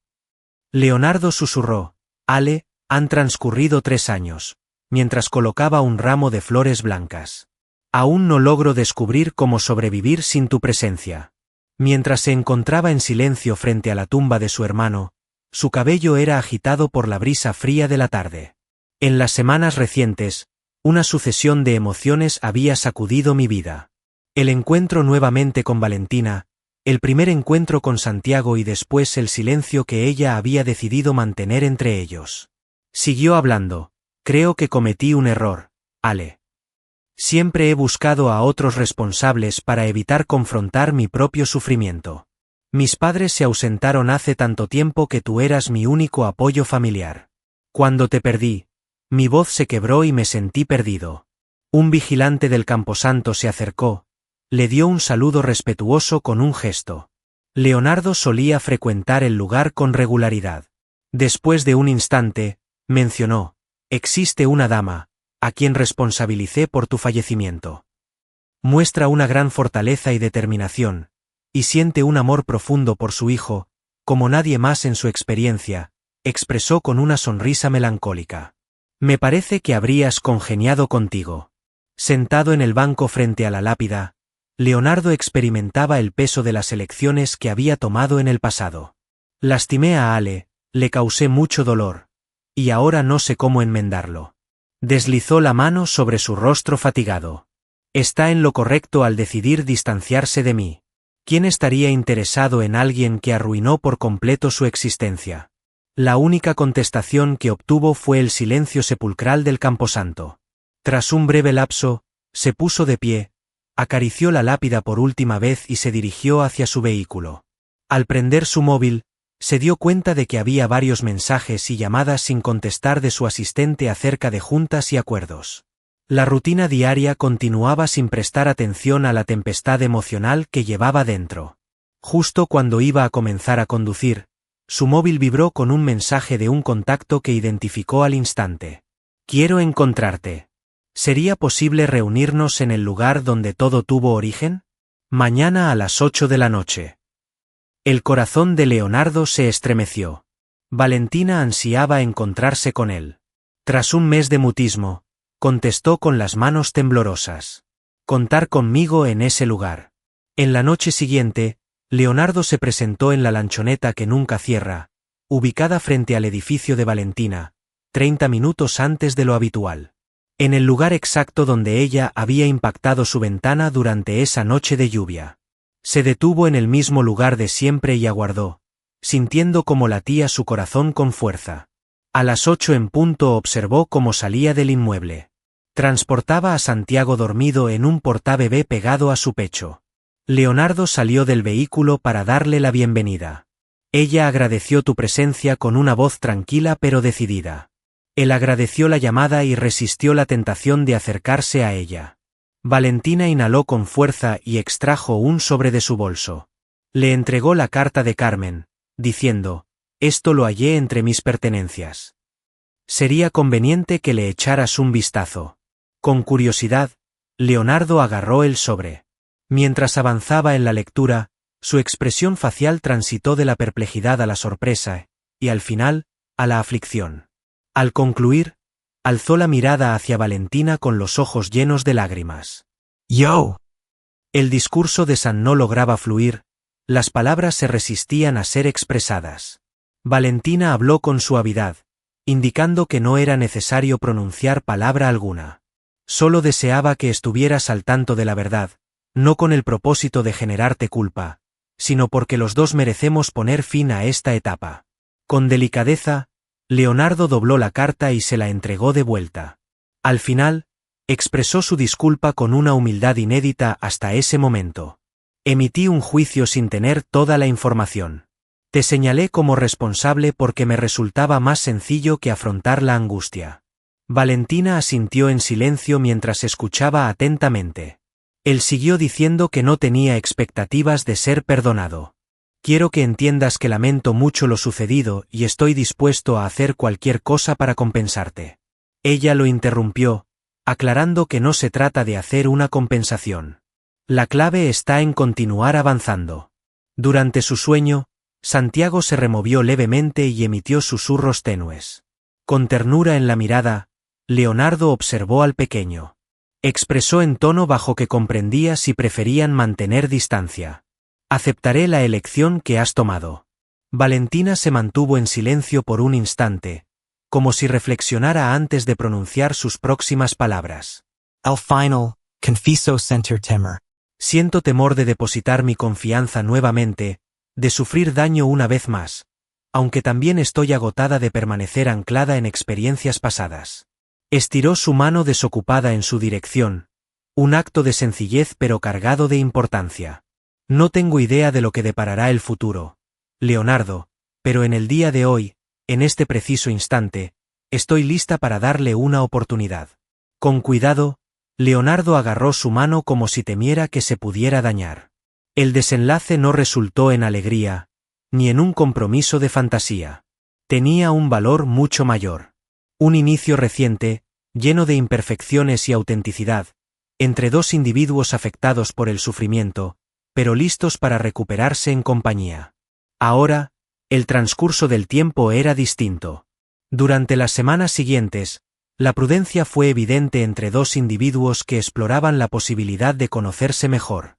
Speaker 1: Leonardo susurró: Ale, han transcurrido 3 años, mientras colocaba un ramo de flores blancas. Aún no logro descubrir cómo sobrevivir sin tu presencia. Mientras se encontraba en silencio frente a la tumba de su hermano, su cabello era agitado por la brisa fría de la tarde. En las semanas recientes, una sucesión de emociones había sacudido mi vida. El encuentro nuevamente con Valentina, el primer encuentro con Santiago y después el silencio que ella había decidido mantener entre ellos. Siguió hablando: creo que cometí un error, Ale. Siempre he buscado a otros responsables para evitar confrontar mi propio sufrimiento. Mis padres se ausentaron hace tanto tiempo que tú eras mi único apoyo familiar. Cuando te perdí, mi voz se quebró y me sentí perdido. Un vigilante del camposanto se acercó, le dio un saludo respetuoso con un gesto. Leonardo solía frecuentar el lugar con regularidad. Después de un instante, mencionó: existe una dama, a quien responsabilicé por tu fallecimiento. Muestra una gran fortaleza y determinación, y siente un amor profundo por su hijo, como nadie más en su experiencia, expresó con una sonrisa melancólica. Me parece que habrías congeniado contigo. Sentado en el banco frente a la lápida, Leonardo experimentaba el peso de las elecciones que había tomado en el pasado. Lastimé a Ale, le causé mucho dolor, y ahora no sé cómo enmendarlo. Deslizó la mano sobre su rostro fatigado. Está en lo correcto al decidir distanciarse de mí. ¿Quién estaría interesado en alguien que arruinó por completo su existencia? La única contestación que obtuvo fue el silencio sepulcral del camposanto. Tras un breve lapso, se puso de pie, acarició la lápida por última vez y se dirigió hacia su vehículo. Al prender su móvil, se dio cuenta de que había varios mensajes y llamadas sin contestar de su asistente acerca de juntas y acuerdos. La rutina diaria continuaba sin prestar atención a la tempestad emocional que llevaba dentro. Justo cuando iba a comenzar a conducir, su móvil vibró con un mensaje de un contacto que identificó al instante. Quiero encontrarte. ¿Sería posible reunirnos en el lugar donde todo tuvo origen? Mañana a las 8 de la noche. El corazón de Leonardo se estremeció. Valentina ansiaba encontrarse con él. Tras un mes de mutismo, contestó con las manos temblorosas. Contar conmigo en ese lugar. En la noche siguiente, Leonardo se presentó en la lanchoneta que nunca cierra, ubicada frente al edificio de Valentina, 30 minutos antes de lo habitual. En el lugar exacto donde ella había impactado su ventana durante esa noche de lluvia. Se detuvo en el mismo lugar de siempre y aguardó, sintiendo cómo latía su corazón con fuerza. A las 8 en punto observó cómo salía del inmueble. Transportaba a Santiago dormido en un portabebé pegado a su pecho. Leonardo salió del vehículo para darle la bienvenida. Ella agradeció tu presencia con una voz tranquila pero decidida. Él agradeció la llamada y resistió la tentación de acercarse a ella. Valentina inhaló con fuerza y extrajo un sobre de su bolso. Le entregó la carta de Carmen, diciendo, «Esto lo hallé entre mis pertenencias. Sería conveniente que le echaras un vistazo». Con curiosidad, Leonardo agarró el sobre. Mientras avanzaba en la lectura, su expresión facial transitó de la perplejidad a la sorpresa, y al final, a la aflicción. Al concluir, alzó la mirada hacia Valentina con los ojos llenos de lágrimas.
Speaker 2: Yo.
Speaker 1: El discurso de San no lograba fluir, las palabras se resistían a ser expresadas. Valentina habló con suavidad, indicando que no era necesario pronunciar palabra alguna. Solo deseaba que estuvieras al tanto de la verdad, no con el propósito de generarte culpa, sino porque los dos merecemos poner fin a esta etapa. Con delicadeza, Leonardo dobló la carta y se la entregó de vuelta. Al final, expresó su disculpa con una humildad inédita hasta ese momento. Emití un juicio sin tener toda la información. Te señalé como responsable porque me resultaba más sencillo que afrontar la angustia. Valentina asintió en silencio mientras escuchaba atentamente. Él siguió diciendo que no tenía expectativas de ser perdonado. Quiero que entiendas que lamento mucho lo sucedido y estoy dispuesto a hacer cualquier cosa para compensarte. Ella lo interrumpió, aclarando que no se trata de hacer una compensación. La clave está en continuar avanzando. Durante su sueño, Santiago se removió levemente y emitió susurros tenues. Con ternura en la mirada, Leonardo observó al pequeño. Expresó en tono bajo que comprendía si preferían mantener distancia. Aceptaré la elección que has tomado. Valentina se mantuvo en silencio por un instante, como si reflexionara antes de pronunciar sus próximas palabras.
Speaker 2: Al final, confieso sentir temor.
Speaker 1: Siento temor de depositar mi confianza nuevamente, de sufrir daño una vez más, aunque también estoy agotada de permanecer anclada en experiencias pasadas. Estiró su mano desocupada en su dirección, un acto de sencillez pero cargado de importancia. No tengo idea de lo que deparará el futuro, Leonardo, pero en el día de hoy, en este preciso instante, estoy lista para darle una oportunidad. Con cuidado, Leonardo agarró su mano como si temiera que se pudiera dañar. El desenlace no resultó en alegría, ni en un compromiso de fantasía. Tenía un valor mucho mayor. Un inicio reciente, lleno de imperfecciones y autenticidad, entre dos individuos afectados por el sufrimiento, pero listos para recuperarse en compañía. Ahora, el transcurso del tiempo era distinto. Durante las semanas siguientes, la prudencia fue evidente entre dos individuos que exploraban la posibilidad de conocerse mejor.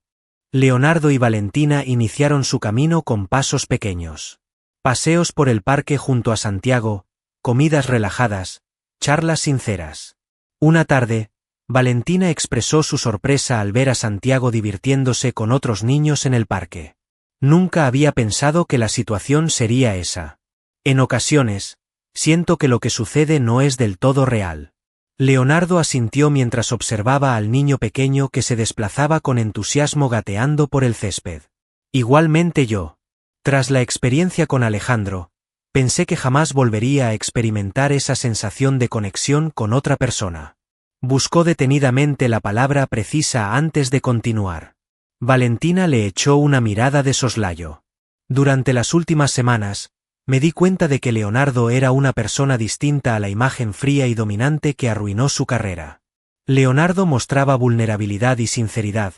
Speaker 1: Leonardo y Valentina iniciaron su camino con pasos pequeños. Paseos por el parque junto a Santiago, comidas relajadas, charlas sinceras. Una tarde, Valentina expresó su sorpresa al ver a Santiago divirtiéndose con otros niños en el parque. Nunca había pensado que la situación sería esa. En ocasiones, siento que lo que sucede no es del todo real. Leonardo asintió mientras observaba al niño pequeño que se desplazaba con entusiasmo gateando por el césped. Igualmente yo. Tras la experiencia con Alejandro, pensé que jamás volvería a experimentar esa sensación de conexión con otra persona. Buscó detenidamente la palabra precisa antes de continuar. Valentina le echó una mirada de soslayo. Durante las últimas semanas, me di cuenta de que Leonardo era una persona distinta a la imagen fría y dominante que arruinó su carrera. Leonardo mostraba vulnerabilidad y sinceridad,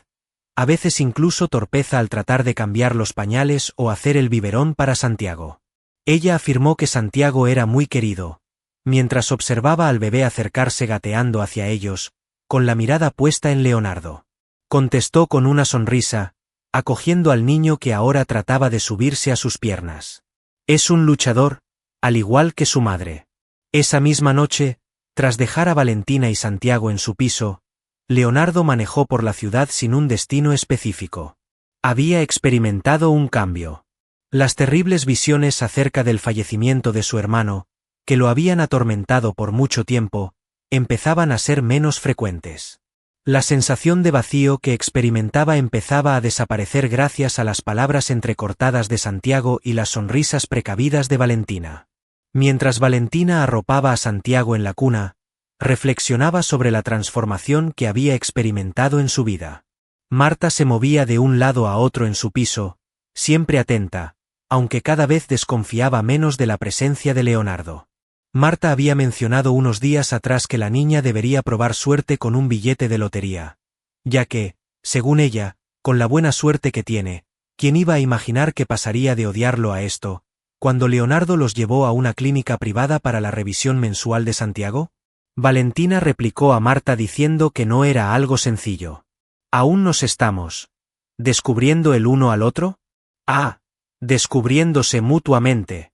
Speaker 1: a veces incluso torpeza al tratar de cambiar los pañales o hacer el biberón para Santiago. Ella afirmó que Santiago era muy querido, mientras observaba al bebé acercarse gateando hacia ellos, con la mirada puesta en Leonardo. Contestó con una sonrisa, acogiendo al niño que ahora trataba de subirse a sus piernas. Es un luchador, al igual que su madre. Esa misma noche, tras dejar a Valentina y Santiago en su piso, Leonardo manejó por la ciudad sin un destino específico. Había experimentado un cambio. Las terribles visiones acerca del fallecimiento de su hermano, que lo habían atormentado por mucho tiempo, empezaban a ser menos frecuentes. La sensación de vacío que experimentaba empezaba a desaparecer gracias a las palabras entrecortadas de Santiago y las sonrisas precavidas de Valentina. Mientras Valentina arropaba a Santiago en la cuna, reflexionaba sobre la transformación que había experimentado en su vida. Marta se movía de un lado a otro en su piso, siempre atenta, aunque cada vez desconfiaba menos de la presencia de Leonardo. Marta había mencionado unos días atrás que la niña debería probar suerte con un billete de lotería, ya que, según ella, con la buena suerte que tiene, ¿quién iba a imaginar que pasaría de odiarlo a esto, cuando Leonardo los llevó a una clínica privada para la revisión mensual de Santiago? Valentina replicó a Marta diciendo que no era algo sencillo. ¿Aún nos estamos descubriendo el uno al otro? Ah, descubriéndose mutuamente.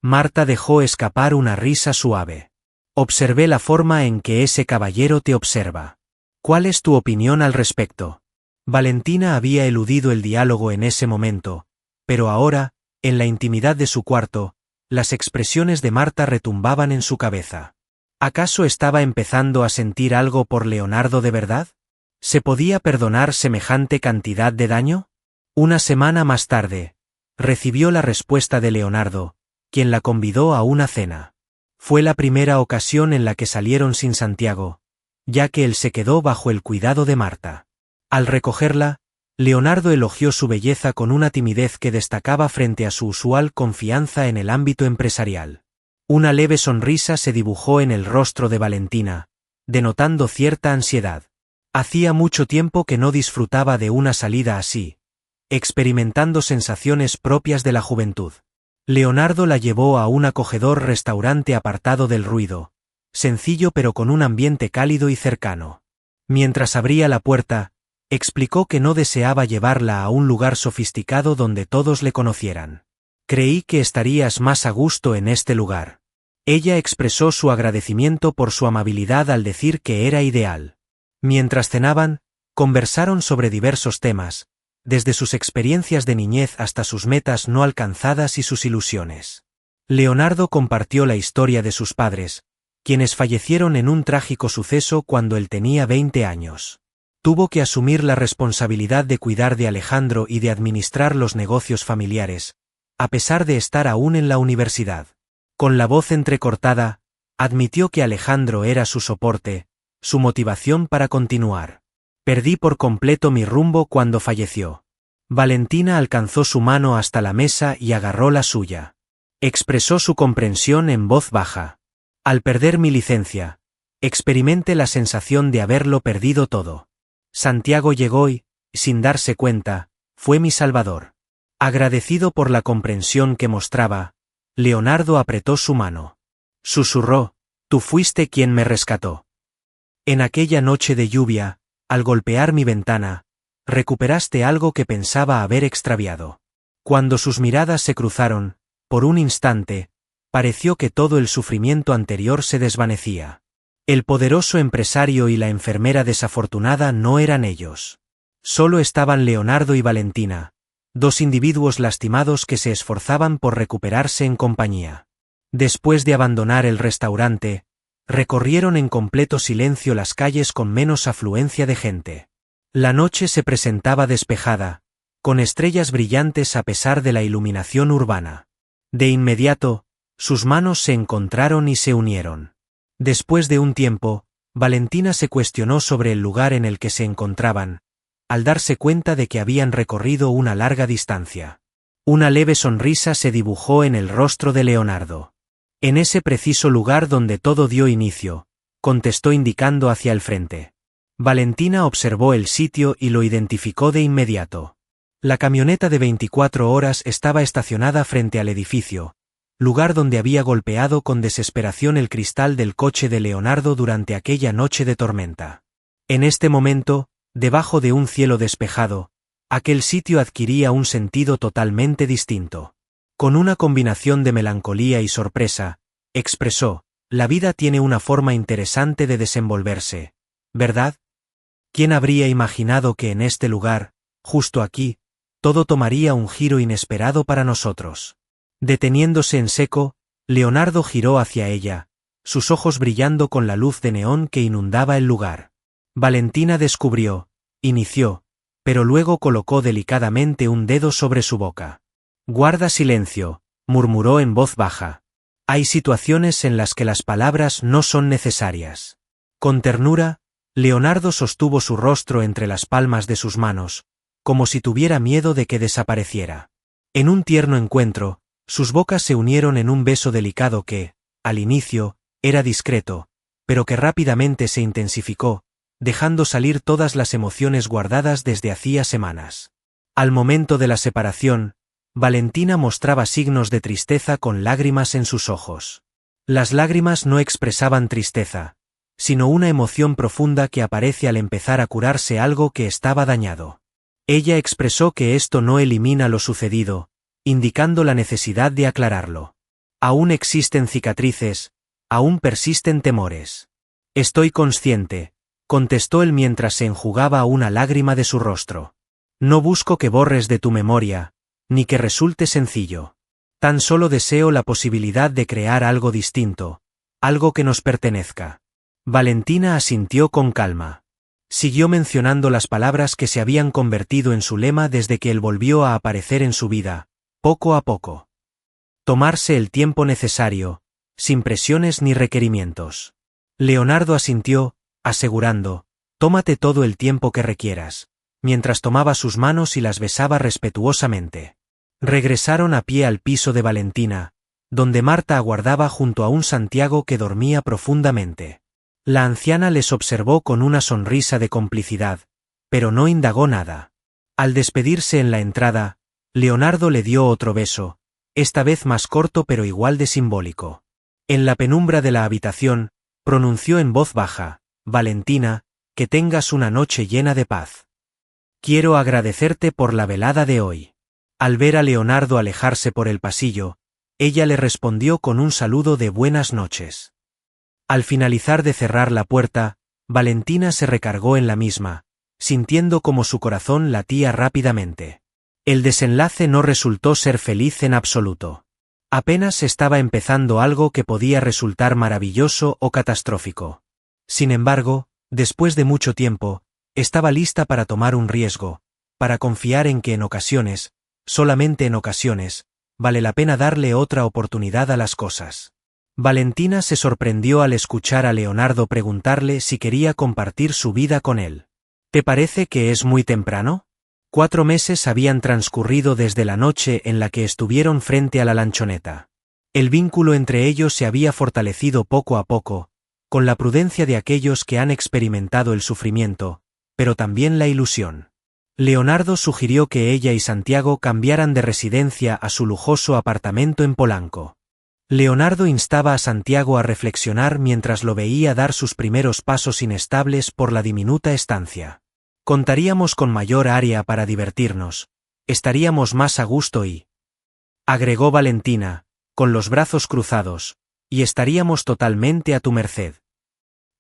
Speaker 1: Marta dejó escapar una risa suave. Observé la forma en que ese caballero te observa. ¿Cuál es tu opinión al respecto? Valentina había eludido el diálogo en ese momento, pero ahora, en la intimidad de su cuarto, las expresiones de Marta retumbaban en su cabeza. ¿Acaso estaba empezando a sentir algo por Leonardo de verdad? ¿Se podía perdonar semejante cantidad de daño? Una semana más tarde, recibió la respuesta de Leonardo, quien la convidó a una cena. Fue la primera ocasión en la que salieron sin Santiago, ya que él se quedó bajo el cuidado de Marta. Al recogerla, Leonardo elogió su belleza con una timidez que destacaba frente a su usual confianza en el ámbito empresarial. Una leve sonrisa se dibujó en el rostro de Valentina, denotando cierta ansiedad. Hacía mucho tiempo que no disfrutaba de una salida así, experimentando sensaciones propias de la juventud. Leonardo la llevó a un acogedor restaurante apartado del ruido, sencillo pero con un ambiente cálido y cercano. Mientras abría la puerta, explicó que no deseaba llevarla a un lugar sofisticado donde todos le conocieran. Creí que estarías más a gusto en este lugar. Ella expresó su agradecimiento por su amabilidad al decir que era ideal. Mientras cenaban, conversaron sobre diversos temas, desde sus experiencias de niñez hasta sus metas no alcanzadas y sus ilusiones. Leonardo compartió la historia de sus padres, quienes fallecieron en un trágico suceso cuando él tenía 20 años. Tuvo que asumir la responsabilidad de cuidar de Alejandro y de administrar los negocios familiares, a pesar de estar aún en la universidad. Con la voz entrecortada, admitió que Alejandro era su soporte, su motivación para continuar. Perdí por completo mi rumbo cuando falleció. Valentina alcanzó su mano hasta la mesa y agarró la suya. Expresó su comprensión en voz baja. Al perder mi licencia, Experimente la sensación de haberlo perdido todo. Santiago llegó y, sin darse cuenta, fue mi salvador. Agradecido por la comprensión que mostraba, Leonardo apretó su mano. Susurró, tú fuiste quien me rescató. En aquella noche de lluvia, al golpear mi ventana, recuperaste algo que pensaba haber extraviado. Cuando sus miradas se cruzaron, por un instante, pareció que todo el sufrimiento anterior se desvanecía. El poderoso empresario y la enfermera desafortunada no eran ellos. Solo estaban Leonardo y Valentina, dos individuos lastimados que se esforzaban por recuperarse en compañía. Después de abandonar el restaurante, recorrieron en completo silencio las calles con menos afluencia de gente. La noche se presentaba despejada, con estrellas brillantes a pesar de la iluminación urbana. De inmediato, sus manos se encontraron y se unieron. Después de un tiempo, Valentina se cuestionó sobre el lugar en el que se encontraban, al darse cuenta de que habían recorrido una larga distancia. Una leve sonrisa se dibujó en el rostro de Leonardo. En ese preciso lugar donde todo dio inicio, contestó indicando hacia el frente. Valentina observó el sitio y lo identificó de inmediato. La camioneta de 24 horas estaba estacionada frente al edificio, lugar donde había golpeado con desesperación el cristal del coche de Leonardo durante aquella noche de tormenta. En este momento, debajo de un cielo despejado, aquel sitio adquiría un sentido totalmente distinto. Con una combinación de melancolía y sorpresa, expresó, la vida tiene una forma interesante de desenvolverse, ¿verdad? ¿Quién habría imaginado que en este lugar, justo aquí, todo tomaría un giro inesperado para nosotros? Deteniéndose en seco, Leonardo giró hacia ella, sus ojos brillando con la luz de neón que inundaba el lugar. Valentina descubrió, inició, pero luego colocó delicadamente un dedo sobre su boca. Guarda silencio, murmuró en voz baja. Hay situaciones en las que las palabras no son necesarias. Con ternura, Leonardo sostuvo su rostro entre las palmas de sus manos, como si tuviera miedo de que desapareciera. En un tierno encuentro, sus bocas se unieron en un beso delicado que, al inicio, era discreto, pero que rápidamente se intensificó, dejando salir todas las emociones guardadas desde hacía semanas. Al momento de la separación, Valentina mostraba signos de tristeza con lágrimas en sus ojos. Las lágrimas no expresaban tristeza, sino una emoción profunda que aparece al empezar a curarse algo que estaba dañado. Ella expresó que esto no elimina lo sucedido, indicando la necesidad de aclararlo. Aún existen cicatrices, aún persisten temores. Estoy consciente, contestó él mientras se enjugaba una lágrima de su rostro. No busco que borres de tu memoria, ni que resulte sencillo. Tan solo deseo la posibilidad de crear algo distinto, algo que nos pertenezca. Valentina asintió con calma. Siguió mencionando las palabras que se habían convertido en su lema desde que él volvió a aparecer en su vida, poco a poco. Tomarse el tiempo necesario, sin presiones ni requerimientos. Leonardo asintió, asegurando, tómate todo el tiempo que requieras, mientras tomaba sus manos y las besaba respetuosamente. Regresaron a pie al piso de Valentina, donde Marta aguardaba junto a un Santiago que dormía profundamente. La anciana les observó con una sonrisa de complicidad, pero no indagó nada. Al despedirse en la entrada, Leonardo le dio otro beso, esta vez más corto pero igual de simbólico. En la penumbra de la habitación, pronunció en voz baja, Valentina, que tengas una noche llena de paz. Quiero agradecerte por la velada de hoy. Al ver a Leonardo alejarse por el pasillo, ella le respondió con un saludo de buenas noches. Al finalizar de cerrar la puerta, Valentina se recargó en la misma, sintiendo como su corazón latía rápidamente. El desenlace no resultó ser feliz en absoluto. Apenas estaba empezando algo que podía resultar maravilloso o catastrófico. Sin embargo, después de mucho tiempo, estaba lista para tomar un riesgo, para confiar en que en ocasiones, solamente en ocasiones, vale la pena darle otra oportunidad a las cosas. Valentina se sorprendió al escuchar a Leonardo preguntarle si quería compartir su vida con él. ¿Te parece que es muy temprano? 4 meses habían transcurrido desde la noche en la que estuvieron frente a la lanchoneta. El vínculo entre ellos se había fortalecido poco a poco, con la prudencia de aquellos que han experimentado el sufrimiento, pero también la ilusión. Leonardo sugirió que ella y Santiago cambiaran de residencia a su lujoso apartamento en Polanco. Leonardo instaba a Santiago a reflexionar mientras lo veía dar sus primeros pasos inestables por la diminuta estancia. Contaríamos con mayor área para divertirnos, estaríamos más a gusto y... agregó Valentina, con los brazos cruzados, y estaríamos totalmente a tu merced.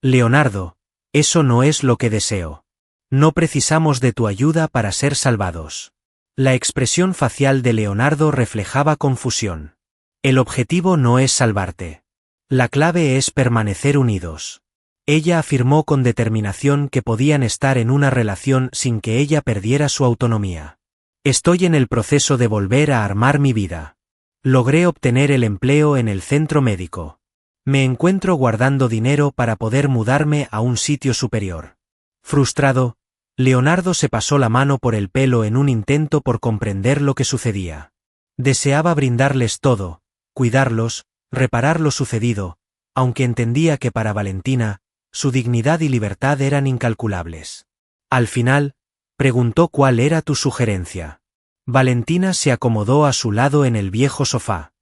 Speaker 1: Leonardo, eso no es lo que deseo. No precisamos de tu ayuda para ser salvados. La expresión facial de Leonardo reflejaba confusión. El objetivo no es salvarte. La clave es permanecer unidos. Ella afirmó con determinación que podían estar en una relación sin que ella perdiera su autonomía. Estoy en el proceso de volver a armar mi vida. Logré obtener el empleo en el centro médico. Me encuentro guardando dinero para poder mudarme a un sitio superior. Frustrado, Leonardo se pasó la mano por el pelo en un intento por comprender lo que sucedía. Deseaba brindarles todo, cuidarlos, reparar lo sucedido, aunque entendía que para Valentina, su dignidad y libertad eran incalculables. Al final, preguntó cuál era tu sugerencia. Valentina se acomodó a su lado en el viejo sofá.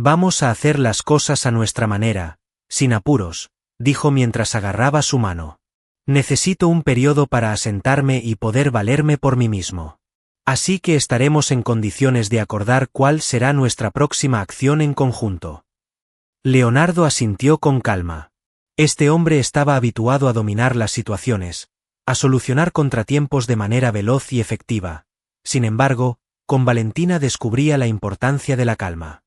Speaker 1: Vamos a hacer las cosas a nuestra manera, sin apuros, dijo mientras agarraba su mano. Necesito un periodo para asentarme y poder valerme por mí mismo. Así que estaremos en condiciones de acordar cuál será nuestra próxima acción en conjunto. Leonardo asintió con calma. Este hombre estaba habituado a dominar las situaciones, a solucionar contratiempos de manera veloz y efectiva. Sin embargo, con Valentina descubría la importancia de la calma.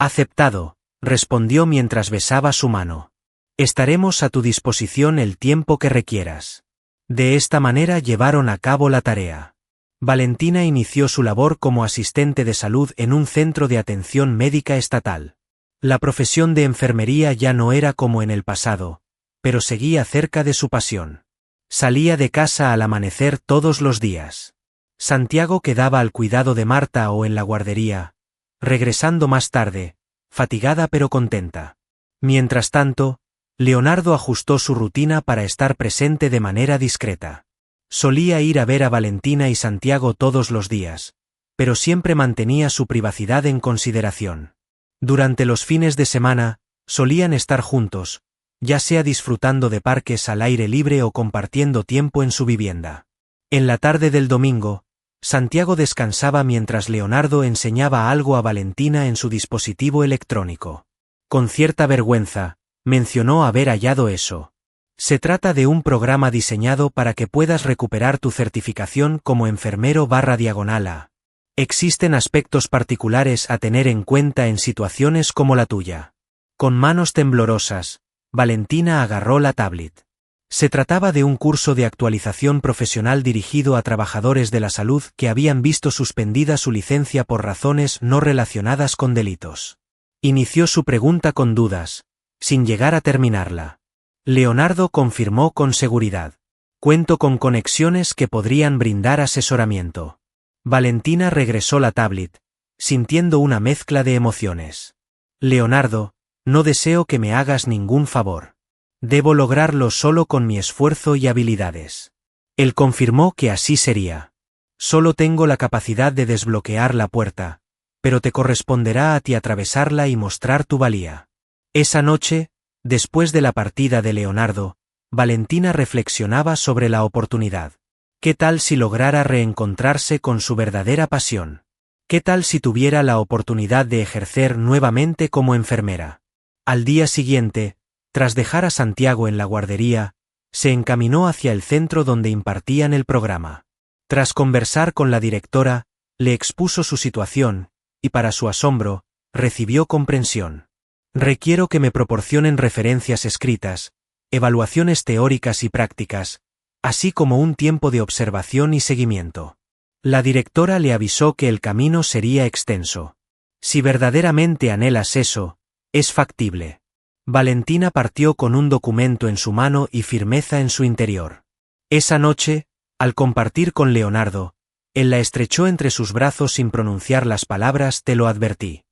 Speaker 1: Aceptado, respondió mientras besaba su mano. Estaremos a tu disposición el tiempo que requieras. De esta manera llevaron a cabo la tarea. Valentina inició su labor como asistente de salud en un centro de atención médica estatal. La profesión de enfermería ya no era como en el pasado, pero seguía cerca de su pasión. Salía de casa al amanecer todos los días. Santiago quedaba al cuidado de Marta o en la guardería, regresando más tarde, fatigada pero contenta. Mientras tanto, Leonardo ajustó su rutina para estar presente de manera discreta. Solía ir a ver a Valentina y Santiago todos los días, pero siempre mantenía su privacidad en consideración. Durante los fines de semana, solían estar juntos, ya sea disfrutando de parques al aire libre o compartiendo tiempo en su vivienda. En la tarde del domingo, Santiago descansaba mientras Leonardo enseñaba algo a Valentina en su dispositivo electrónico. Con cierta vergüenza, mencionó haber hallado eso. Se trata de un programa diseñado para que puedas recuperar tu certificación como enfermero/A. Existen aspectos particulares a tener en cuenta en situaciones como la tuya. Con manos temblorosas, Valentina agarró la tablet. Se trataba de un curso de actualización profesional dirigido a trabajadores de la salud que habían visto suspendida su licencia por razones no relacionadas con delitos. Inició su pregunta con dudas, sin llegar a terminarla. Leonardo confirmó con seguridad. Cuento con conexiones que podrían brindar asesoramiento. Valentina regresó la tablet, sintiendo una mezcla de emociones. Leonardo, no deseo que me hagas ningún favor. Debo lograrlo solo con mi esfuerzo y habilidades. Él confirmó que así sería. Solo tengo la capacidad de desbloquear la puerta, pero te corresponderá a ti atravesarla y mostrar tu valía. Esa noche, después de la partida de Leonardo, Valentina reflexionaba sobre la oportunidad. ¿Qué tal si lograra reencontrarse con su verdadera pasión? ¿Qué tal si tuviera la oportunidad de ejercer nuevamente como enfermera? Al día siguiente, tras dejar a Santiago en la guardería, se encaminó hacia el centro donde impartían el programa. Tras conversar con la directora, le expuso su situación, y para su asombro, recibió comprensión. Requiero que me proporcionen referencias escritas, evaluaciones teóricas y prácticas, así como un tiempo de observación y seguimiento. La directora le avisó que el camino sería extenso. Si verdaderamente anhelas eso, es factible. Valentina partió con un documento en su mano y firmeza en su interior. Esa noche, al compartir con Leonardo, él la estrechó entre sus brazos sin pronunciar las palabras "te lo advertí".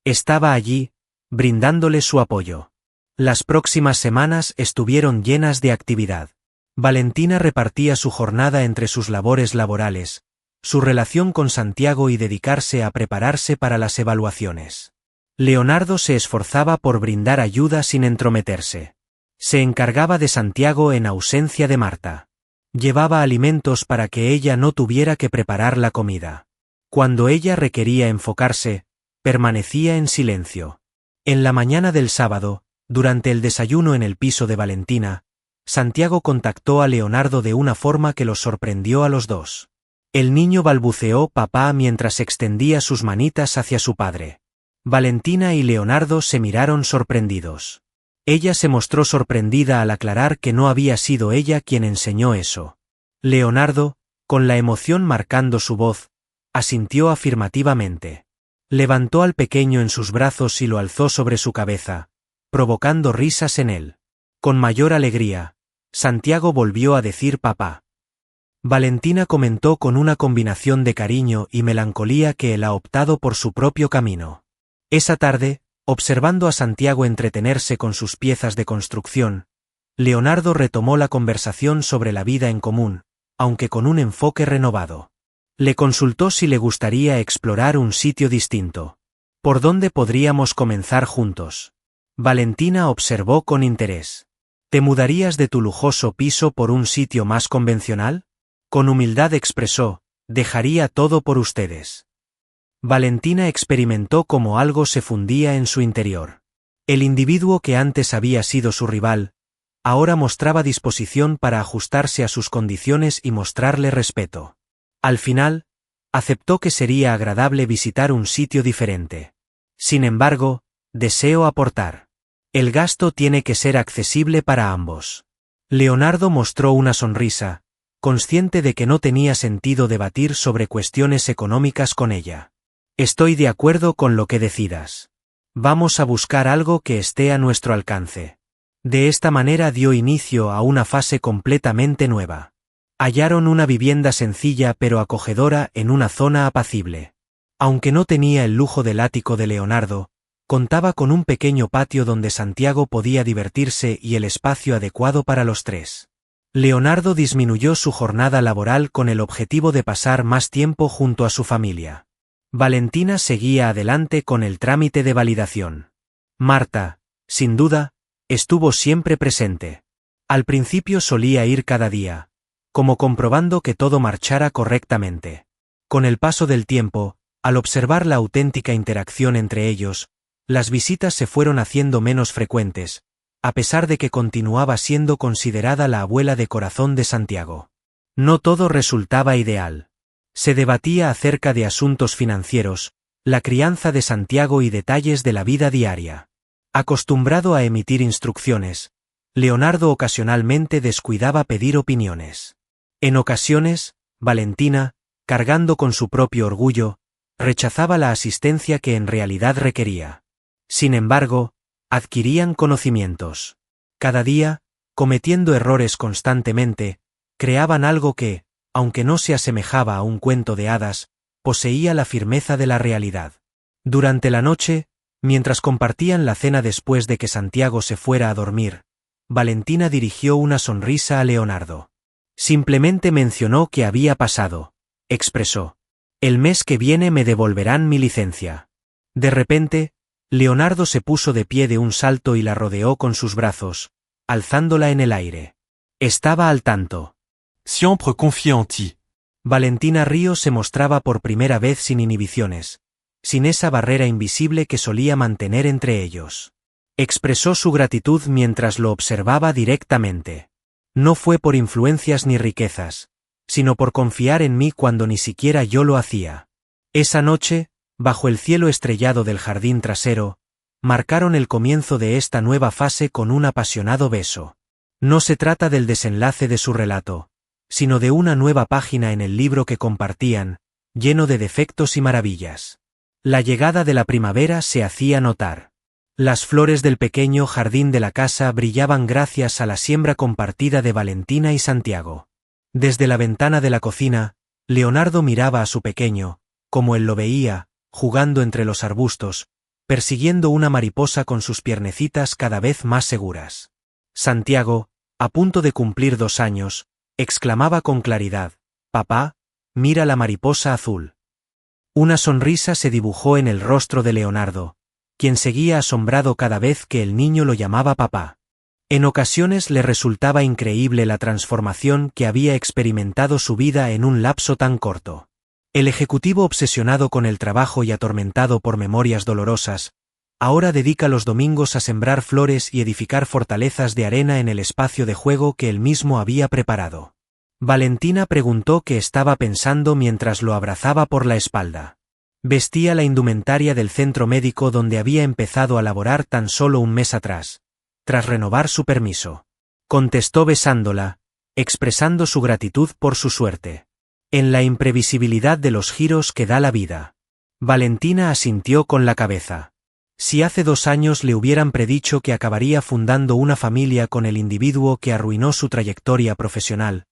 Speaker 1: Estaba allí, brindándole su apoyo. Las próximas semanas estuvieron llenas de actividad. Valentina repartía su jornada entre sus labores laborales, su relación con Santiago y dedicarse a prepararse para las evaluaciones. Leonardo se esforzaba por brindar ayuda sin entrometerse. Se encargaba de Santiago en ausencia de Marta. Llevaba alimentos para que ella no tuviera que preparar la comida. Cuando ella requería enfocarse, permanecía en silencio. En la mañana del sábado, durante el desayuno en el piso de Valentina, Santiago contactó a Leonardo de una forma que los sorprendió a los dos. El niño balbuceó papá mientras extendía sus manitas hacia su padre. Valentina y Leonardo se miraron sorprendidos. Ella se mostró sorprendida al aclarar que no había sido ella quien enseñó eso. Leonardo, con la emoción marcando su voz, asintió afirmativamente. Levantó al pequeño en sus brazos y lo alzó sobre su cabeza, provocando risas en él. Con mayor alegría, Santiago volvió a decir papá. Valentina comentó con una combinación de cariño y melancolía que él ha optado por su propio camino. Esa tarde, observando a Santiago entretenerse con sus piezas de construcción, Leonardo retomó la conversación sobre la vida en común, aunque con un enfoque renovado. Le consultó si le gustaría explorar un sitio distinto. ¿Por dónde podríamos comenzar juntos? Valentina observó con interés. ¿Te mudarías de tu lujoso piso por un sitio más convencional? Con humildad expresó, dejaría todo por ustedes. Valentina experimentó cómo algo se fundía en su interior. El individuo que antes había sido su rival, ahora mostraba disposición para ajustarse a sus condiciones y mostrarle respeto. Al final, aceptó que sería agradable visitar un sitio diferente. Sin embargo, deseo aportar. El gasto tiene que ser accesible para ambos. Leonardo mostró una sonrisa, consciente de que no tenía sentido debatir sobre cuestiones económicas con ella. Estoy de acuerdo con lo que decidas. Vamos a buscar algo que esté a nuestro alcance. De esta manera dio inicio a una fase completamente nueva. Hallaron una vivienda sencilla pero acogedora en una zona apacible. Aunque no tenía el lujo del ático de Leonardo, contaba con un pequeño patio donde Santiago podía divertirse y el espacio adecuado para los tres. Leonardo disminuyó su jornada laboral con el objetivo de pasar más tiempo junto a su familia. Valentina seguía adelante con el trámite de validación. Marta, sin duda, estuvo siempre presente. Al principio solía ir cada día, como comprobando que todo marchara correctamente. Con el paso del tiempo, al observar la auténtica interacción entre ellos, las visitas se fueron haciendo menos frecuentes, a pesar de que continuaba siendo considerada la abuela de corazón de Santiago. No todo resultaba ideal. Se debatía acerca de asuntos financieros, la crianza de Santiago y detalles de la vida diaria. Acostumbrado a emitir instrucciones, Leonardo ocasionalmente descuidaba pedir opiniones. En ocasiones, Valentina, cargando con su propio orgullo, rechazaba la asistencia que en realidad requería. Sin embargo, adquirían conocimientos. Cada día, cometiendo errores constantemente, creaban algo que, aunque no se asemejaba a un cuento de hadas, poseía la firmeza de la realidad. Durante la noche, mientras compartían la cena después de que Santiago se fuera a dormir, Valentina dirigió una sonrisa a Leonardo. Simplemente mencionó que había pasado, expresó. El mes que viene me devolverán mi licencia. De repente, Leonardo se puso de pie de un salto y la rodeó con sus brazos, alzándola en el aire. Estaba al tanto.
Speaker 3: Siempre confié en ti.
Speaker 1: Valentina Río se mostraba por primera vez sin inhibiciones, sin esa barrera invisible que solía mantener entre ellos. Expresó su gratitud mientras lo observaba directamente. No fue por influencias ni riquezas, sino por confiar en mí cuando ni siquiera yo lo hacía. Esa noche, bajo el cielo estrellado del jardín trasero, marcaron el comienzo de esta nueva fase con un apasionado beso. No se trata del desenlace de su relato, sino de una nueva página en el libro que compartían, lleno de defectos y maravillas. La llegada de la primavera se hacía notar. Las flores del pequeño jardín de la casa brillaban gracias a la siembra compartida de Valentina y Santiago. Desde la ventana de la cocina, Leonardo miraba a su pequeño, como él lo veía, jugando entre los arbustos, persiguiendo una mariposa con sus piernecitas cada vez más seguras. Santiago, a punto de cumplir 2 años, exclamaba con claridad: «Papá, mira la mariposa azul». Una sonrisa se dibujó en el rostro de Leonardo, quien seguía asombrado cada vez que el niño lo llamaba papá. En ocasiones le resultaba increíble la transformación que había experimentado su vida en un lapso tan corto. El ejecutivo obsesionado con el trabajo y atormentado por memorias dolorosas, ahora dedica los domingos a sembrar flores y edificar fortalezas de arena en el espacio de juego que él mismo había preparado. Valentina preguntó qué estaba pensando mientras lo abrazaba por la espalda. Vestía la indumentaria del centro médico donde había empezado a laborar tan solo un mes atrás, tras renovar su permiso. Contestó besándola, expresando su gratitud por su suerte. En la imprevisibilidad de los giros que da la vida. Valentina asintió con la cabeza. Si hace 2 años le hubieran predicho que acabaría fundando una familia con el individuo que arruinó su trayectoria profesional,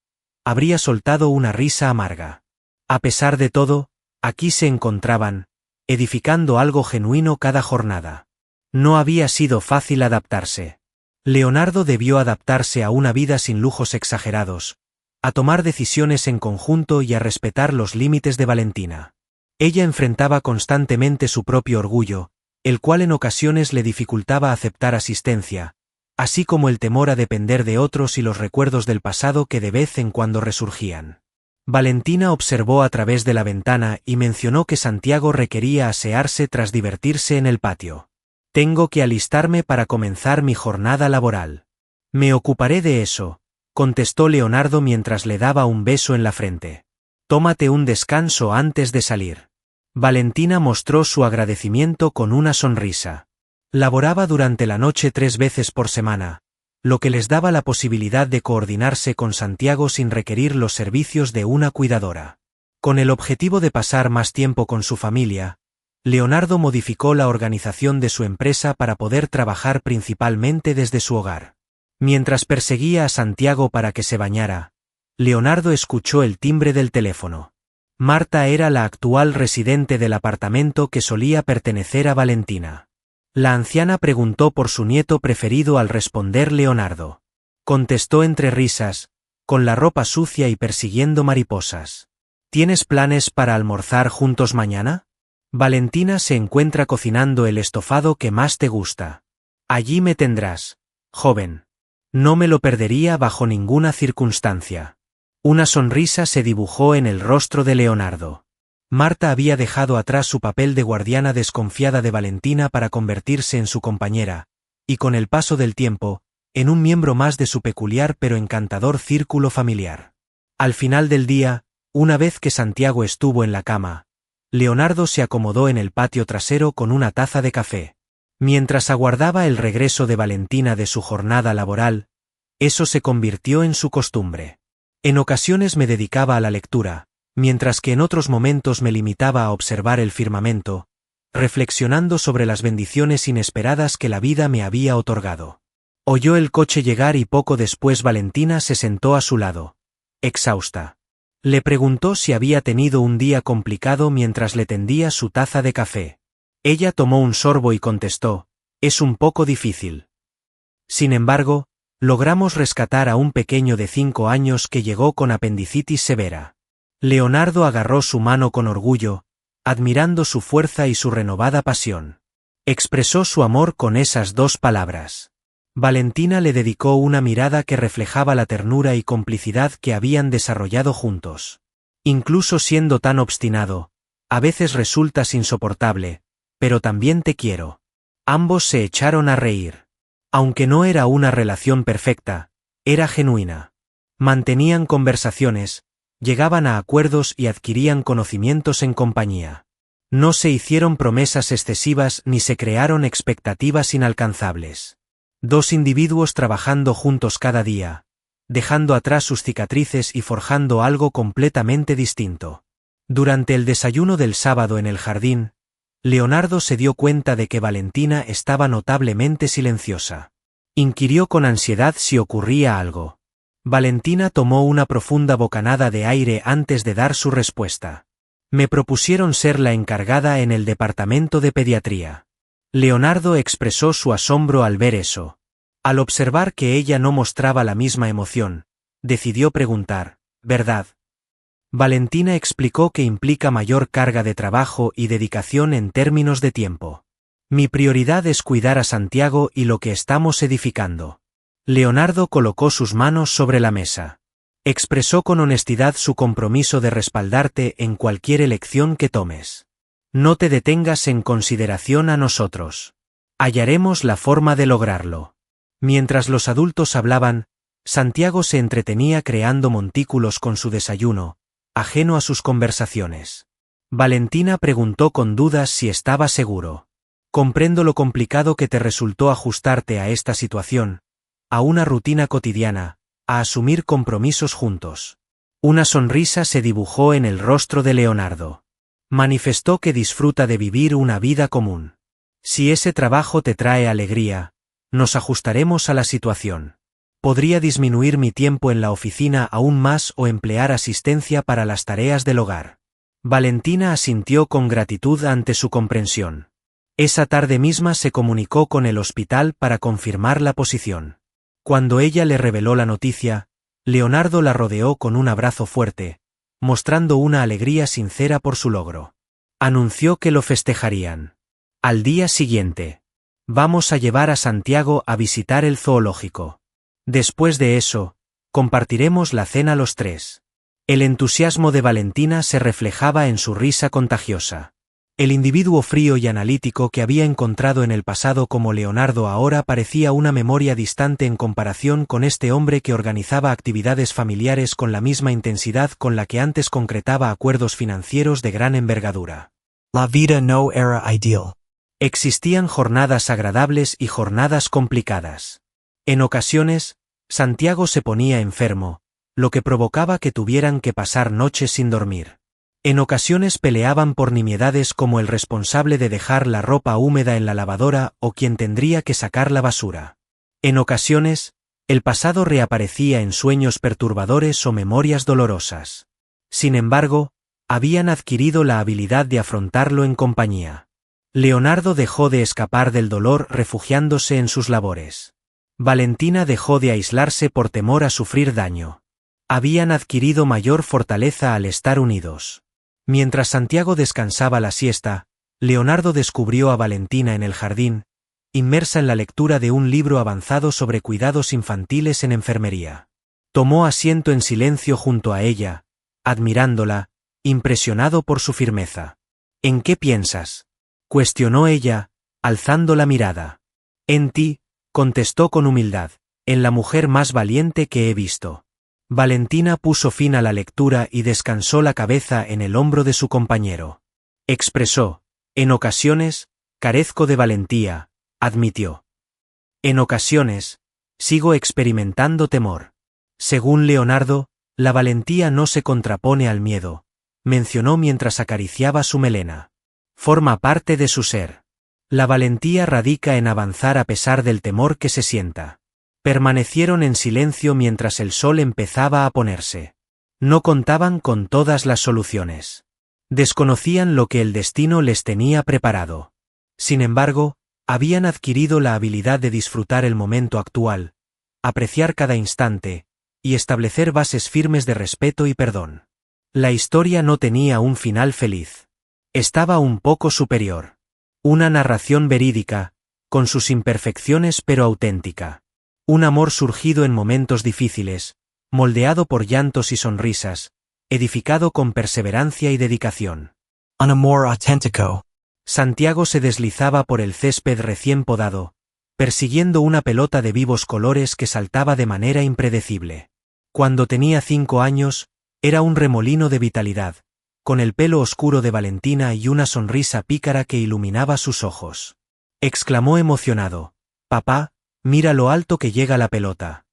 Speaker 1: habría soltado una risa amarga. A pesar de todo, aquí se encontraban, edificando algo genuino cada jornada. No había sido fácil adaptarse. Leonardo debió adaptarse a una vida sin lujos exagerados, a tomar decisiones en conjunto y a respetar los límites de Valentina. Ella enfrentaba constantemente su propio orgullo, el cual en ocasiones le dificultaba aceptar asistencia, así como el temor a depender de otros y los recuerdos del pasado que de vez en cuando resurgían. Valentina observó a través de la ventana y mencionó que Santiago requería asearse tras divertirse en el patio. «Tengo que alistarme para comenzar mi jornada laboral. Me ocuparé de eso», contestó Leonardo mientras le daba un beso en la frente. «Tómate un descanso antes de salir». Valentina mostró su agradecimiento con una sonrisa. Laboraba durante la noche 3 veces por semana, lo que les daba la posibilidad de coordinarse con Santiago sin requerir los servicios de una cuidadora. Con el objetivo de pasar más tiempo con su familia, Leonardo modificó la organización de su empresa para poder trabajar principalmente desde su hogar. Mientras perseguía a Santiago para que se bañara, Leonardo escuchó el timbre del teléfono. Marta era la actual residente del apartamento que solía pertenecer a Valentina. La anciana preguntó por su nieto preferido al responder Leonardo. Contestó entre risas, con la ropa sucia y persiguiendo mariposas. ¿Tienes planes para almorzar juntos mañana? Valentina se encuentra cocinando el estofado que más te gusta. Allí me tendrás, joven. No me lo perdería bajo ninguna circunstancia. Una sonrisa se dibujó en el rostro de Leonardo. Marta había dejado atrás su papel de guardiana desconfiada de Valentina para convertirse en su compañera, y con el paso del tiempo, en un miembro más de su peculiar pero encantador círculo familiar. Al final del día, una vez que Santiago estuvo en la cama, Leonardo se acomodó en el patio trasero con una taza de café. Mientras aguardaba el regreso de Valentina de su jornada laboral, eso se convirtió en su costumbre. En ocasiones me dedicaba a la lectura, mientras que en otros momentos me limitaba a observar el firmamento, reflexionando sobre las bendiciones inesperadas que la vida me había otorgado. Oyó el coche llegar y poco después Valentina se sentó a su lado, exhausta. Le preguntó si había tenido un día complicado mientras le tendía su taza de café. Ella tomó un sorbo y contestó: «Es un poco difícil». Sin embargo, logramos rescatar a un pequeño de 5 años que llegó con apendicitis severa. Leonardo agarró su mano con orgullo, admirando su fuerza y su renovada pasión. Expresó su amor con esas 2 palabras. Valentina le dedicó una mirada que reflejaba la ternura y complicidad que habían desarrollado juntos. Incluso siendo tan obstinado, a veces resultas insoportable, pero también te quiero. Ambos se echaron a reír. Aunque no era una relación perfecta, era genuina. Mantenían conversaciones, llegaban a acuerdos y adquirían conocimientos en compañía. No se hicieron promesas excesivas ni se crearon expectativas inalcanzables. 2 individuos trabajando juntos cada día, dejando atrás sus cicatrices y forjando algo completamente distinto. Durante el desayuno del sábado en el jardín, Leonardo se dio cuenta de que Valentina estaba notablemente silenciosa. Inquirió con ansiedad si ocurría algo. Valentina tomó una profunda bocanada de aire antes de dar su respuesta. Me propusieron ser la encargada en el departamento de pediatría. Leonardo expresó su asombro al ver eso. Al observar que ella no mostraba la misma emoción, decidió preguntar, ¿verdad? Valentina explicó que implica mayor carga de trabajo y dedicación en términos de tiempo. Mi prioridad es cuidar a Santiago y lo que estamos edificando. Leonardo colocó sus manos sobre la mesa. Expresó con honestidad su compromiso de respaldarte en cualquier elección que tomes. No te detengas en consideración a nosotros. Hallaremos la forma de lograrlo. Mientras los adultos hablaban, Santiago se entretenía creando montículos con su desayuno, ajeno a sus conversaciones. Valentina preguntó con dudas si estaba seguro. Comprendo lo complicado que te resultó ajustarte a esta situación, a una rutina cotidiana, a asumir compromisos juntos. Una sonrisa se dibujó en el rostro de Leonardo. Manifestó que disfruta de vivir una vida común. Si ese trabajo te trae alegría, nos ajustaremos a la situación. Podría disminuir mi tiempo en la oficina aún más o emplear asistencia para las tareas del hogar. Valentina asintió con gratitud ante su comprensión. Esa tarde misma se comunicó con el hospital para confirmar la posición. Cuando ella le reveló la noticia, Leonardo la rodeó con un abrazo fuerte, mostrando una alegría sincera por su logro. Anunció que lo festejarían. Al día siguiente, vamos a llevar a Santiago a visitar el zoológico. Después de eso, compartiremos la cena los tres. El entusiasmo de Valentina se reflejaba en su risa contagiosa. El individuo frío y analítico que había encontrado en el pasado como Leonardo ahora parecía una memoria distante en comparación con este hombre que organizaba actividades familiares con la misma intensidad con la que antes concretaba acuerdos financieros de gran envergadura.
Speaker 2: La vida no era ideal.
Speaker 1: Existían jornadas agradables y jornadas complicadas. En ocasiones, Santiago se ponía enfermo, lo que provocaba que tuvieran que pasar noches sin dormir. En ocasiones peleaban por nimiedades como el responsable de dejar la ropa húmeda en la lavadora o quien tendría que sacar la basura. En ocasiones, el pasado reaparecía en sueños perturbadores o memorias dolorosas. Sin embargo, habían adquirido la habilidad de afrontarlo en compañía. Leonardo dejó de escapar del dolor refugiándose en sus labores. Valentina dejó de aislarse por temor a sufrir daño. Habían adquirido mayor fortaleza al estar unidos. Mientras Santiago descansaba la siesta, Leonardo descubrió a Valentina en el jardín, inmersa en la lectura de un libro avanzado sobre cuidados infantiles en enfermería. Tomó asiento en silencio junto a ella, admirándola, impresionado por su firmeza. ¿En qué piensas?, cuestionó ella, alzando la mirada. En ti, contestó con humildad, en la mujer más valiente que he visto. Valentina puso fin a la lectura y descansó la cabeza en el hombro de su compañero. Expresó, en ocasiones, carezco de valentía, admitió. En ocasiones, sigo experimentando temor. Según Leonardo, la valentía no se contrapone al miedo, mencionó mientras acariciaba su melena. Forma parte de su ser. La valentía radica en avanzar a pesar del temor que se sienta. Permanecieron en silencio mientras el sol empezaba a ponerse. No contaban con todas las soluciones. Desconocían lo que el destino les tenía preparado. Sin embargo, habían adquirido la habilidad de disfrutar el momento actual, apreciar cada instante, y establecer bases firmes de respeto y perdón. La historia no tenía un final feliz. Estaba un poco superior. Una narración verídica, con sus imperfecciones pero auténtica. Un amor surgido en momentos difíciles, moldeado por llantos y sonrisas, edificado con perseverancia y dedicación.
Speaker 2: Un amor auténtico.
Speaker 1: Santiago se deslizaba por el césped recién podado, persiguiendo una pelota de vivos colores que saltaba de manera impredecible. Cuando tenía 5 años, era un remolino de vitalidad, con el pelo oscuro de Valentina y una sonrisa pícara que iluminaba sus ojos. Exclamó emocionado, «Papá, mira lo alto que llega la pelota»,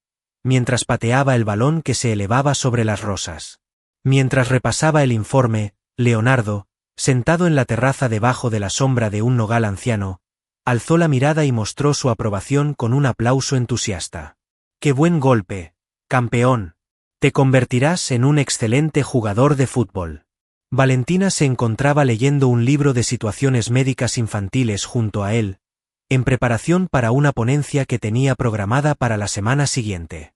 Speaker 1: mientras pateaba el balón que se elevaba sobre las rosas. Mientras repasaba el informe, Leonardo, sentado en la terraza debajo de la sombra de un nogal anciano, alzó la mirada y mostró su aprobación con un aplauso entusiasta. «¡Qué buen golpe, campeón! Te convertirás en un excelente jugador de fútbol». Valentina se encontraba leyendo un libro de situaciones médicas infantiles junto a él, en preparación para una ponencia que tenía programada para la semana siguiente.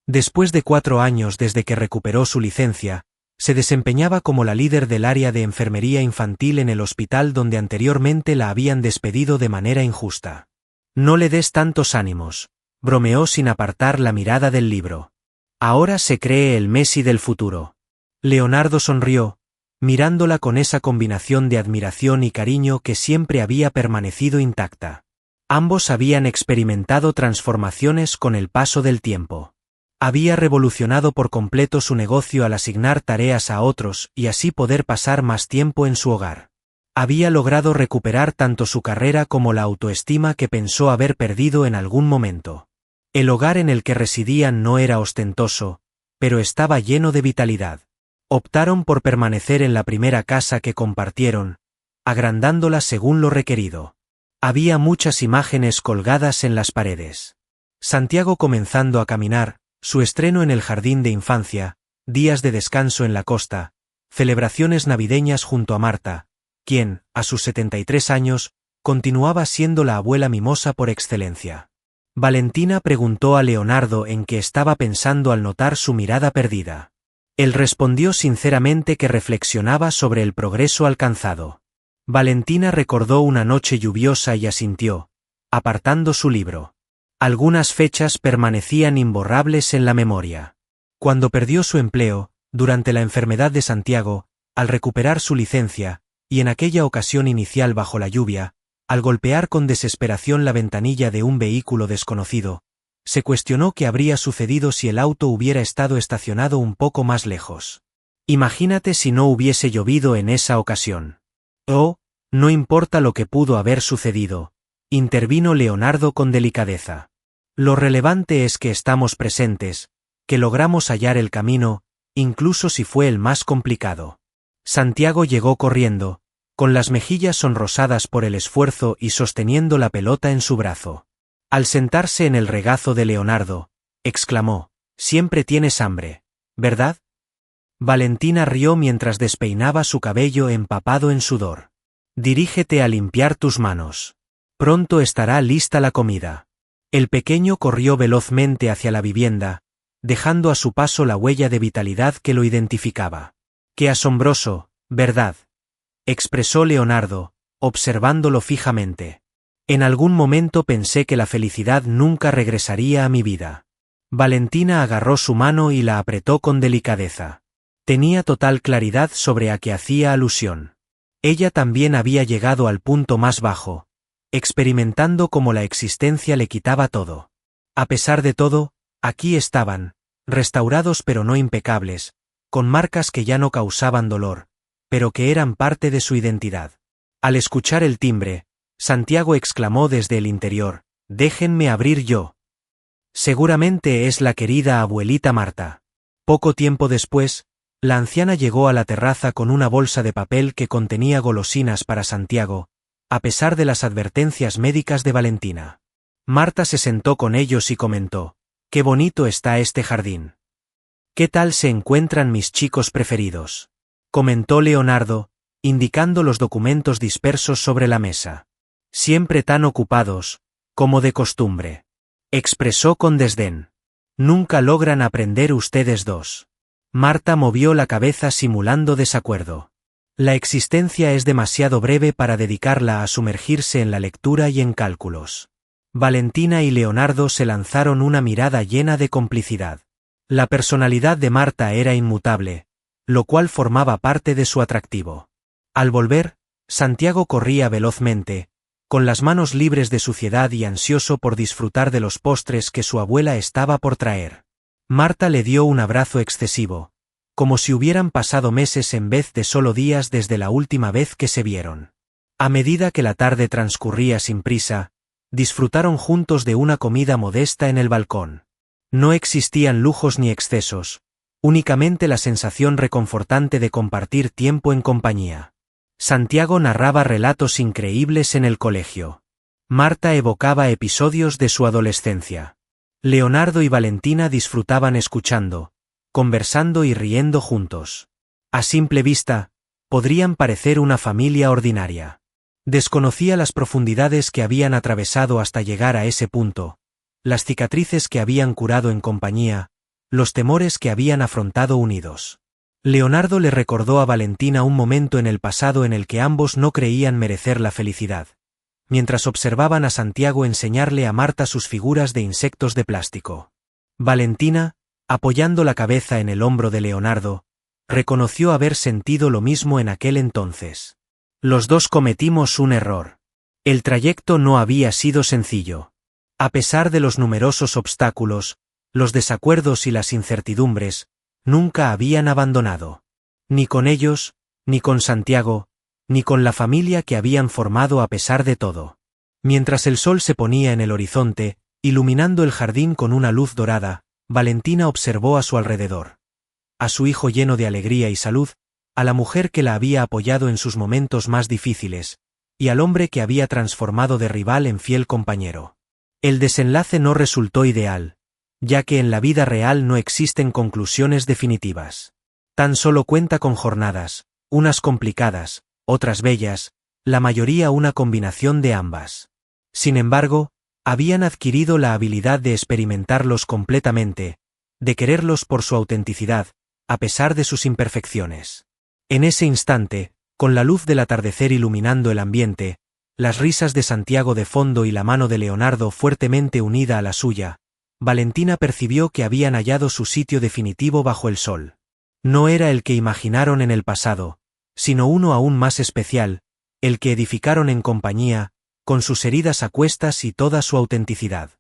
Speaker 1: Después de 4 años desde que recuperó su licencia, se desempeñaba como la líder del área de enfermería infantil en el hospital donde anteriormente la habían despedido de manera injusta. No le des tantos ánimos, bromeó sin apartar la mirada del libro. Ahora se cree el Messi del futuro. Leonardo sonrió, mirándola con esa combinación de admiración y cariño que siempre había permanecido intacta. Ambos habían experimentado transformaciones con el paso del tiempo. Había revolucionado por completo su negocio al asignar tareas a otros y así poder pasar más tiempo en su hogar. Había logrado recuperar tanto su carrera como la autoestima que pensó haber perdido en algún momento. El hogar en el que residían no era ostentoso, pero estaba lleno de vitalidad. Optaron por permanecer en la primera casa que compartieron, agrandándola según lo requerido. Había muchas imágenes colgadas en las paredes. Santiago comenzando a caminar, su estreno en el jardín de infancia, días de descanso en la costa, celebraciones navideñas junto a Marta, quien, a sus 73 años, continuaba siendo la abuela mimosa por excelencia. Valentina preguntó a Leonardo en qué estaba pensando al notar su mirada perdida. Él respondió sinceramente que reflexionaba sobre el progreso alcanzado. Valentina recordó una noche lluviosa y asintió, apartando su libro. Algunas fechas permanecían imborrables en la memoria. Cuando perdió su empleo, durante la enfermedad de Santiago, al recuperar su licencia, y en aquella ocasión inicial bajo la lluvia, al golpear con desesperación la ventanilla de un vehículo desconocido, se cuestionó qué habría sucedido si el auto hubiera estado estacionado un poco más lejos. Imagínate si no hubiese llovido en esa ocasión. Oh, no importa lo que pudo haber sucedido, intervino Leonardo con delicadeza. Lo relevante es que estamos presentes, que logramos hallar el camino, incluso si fue el más complicado. Santiago llegó corriendo, con las mejillas sonrosadas por el esfuerzo y sosteniendo la pelota en su brazo. Al sentarse en el regazo de Leonardo, exclamó, «Siempre tienes hambre, ¿verdad?» Valentina rió mientras despeinaba su cabello empapado en sudor. «Dirígete a limpiar tus manos. Pronto estará lista la comida». El pequeño corrió velozmente hacia la vivienda, dejando a su paso la huella de vitalidad que lo identificaba. «Qué asombroso, ¿verdad?», expresó Leonardo, observándolo fijamente. «En algún momento pensé que la felicidad nunca regresaría a mi vida». Valentina agarró su mano y la apretó con delicadeza. Tenía total claridad sobre a qué hacía alusión. Ella también había llegado al punto más bajo, experimentando cómo la existencia le quitaba todo. A pesar de todo, aquí estaban, restaurados pero no impecables, con marcas que ya no causaban dolor, pero que eran parte de su identidad. Al escuchar el timbre, Santiago exclamó desde el interior, «Déjenme abrir yo». Seguramente es la querida abuelita Marta. Poco tiempo después, la anciana llegó a la terraza con una bolsa de papel que contenía golosinas para Santiago, a pesar de las advertencias médicas de Valentina. Marta se sentó con ellos y comentó, «Qué bonito está este jardín». «¿Qué tal se encuentran mis chicos preferidos?», comentó Leonardo, indicando los documentos dispersos sobre la mesa. «Siempre tan ocupados, como de costumbre», expresó con desdén. «Nunca logran aprender ustedes dos». Marta movió la cabeza simulando desacuerdo. La existencia es demasiado breve para dedicarla a sumergirse en la lectura y en cálculos. Valentina y Leonardo se lanzaron una mirada llena de complicidad. La personalidad de Marta era inmutable, lo cual formaba parte de su atractivo. Al volver, Santiago corría velozmente, con las manos libres de suciedad y ansioso por disfrutar de los postres que su abuela estaba por traer. Marta le dio un abrazo excesivo, como si hubieran pasado meses en vez de solo días desde la última vez que se vieron. A medida que la tarde transcurría sin prisa, disfrutaron juntos de una comida modesta en el balcón. No existían lujos ni excesos, únicamente la sensación reconfortante de compartir tiempo en compañía. Santiago narraba relatos increíbles en el colegio. Marta evocaba episodios de su adolescencia. Leonardo y Valentina disfrutaban escuchando, conversando y riendo juntos. A simple vista, podrían parecer una familia ordinaria. Desconocía las profundidades que habían atravesado hasta llegar a ese punto, las cicatrices que habían curado en compañía, los temores que habían afrontado unidos. Leonardo le recordó a Valentina un momento en el pasado en el que ambos no creían merecer la felicidad, mientras observaban a Santiago enseñarle a Marta sus figuras de insectos de plástico. Valentina, apoyando la cabeza en el hombro de Leonardo, reconoció haber sentido lo mismo en aquel entonces. Los dos cometimos un error. El trayecto no había sido sencillo. A pesar de los numerosos obstáculos, los desacuerdos y las incertidumbres, nunca habían abandonado. Ni con ellos, ni con Santiago, ni con la familia que habían formado a pesar de todo. Mientras el sol se ponía en el horizonte, iluminando el jardín con una luz dorada, Valentina observó a su alrededor. A su hijo lleno de alegría y salud, a la mujer que la había apoyado en sus momentos más difíciles, y al hombre que había transformado de rival en fiel compañero. El desenlace no resultó ideal, ya que en la vida real no existen conclusiones definitivas. Tan solo cuenta con jornadas, unas complicadas, otras bellas, la mayoría una combinación de ambas. Sin embargo, habían adquirido la habilidad de experimentarlos completamente, de quererlos por su autenticidad, a pesar de sus imperfecciones. En ese instante, con la luz del atardecer iluminando el ambiente, las risas de Santiago de fondo y la mano de Leonardo fuertemente unida a la suya, Valentina percibió que habían hallado su sitio definitivo bajo el sol. No era el que imaginaron en el pasado, sino uno aún más especial, el que edificaron en compañía, con sus heridas a cuestas y toda su autenticidad.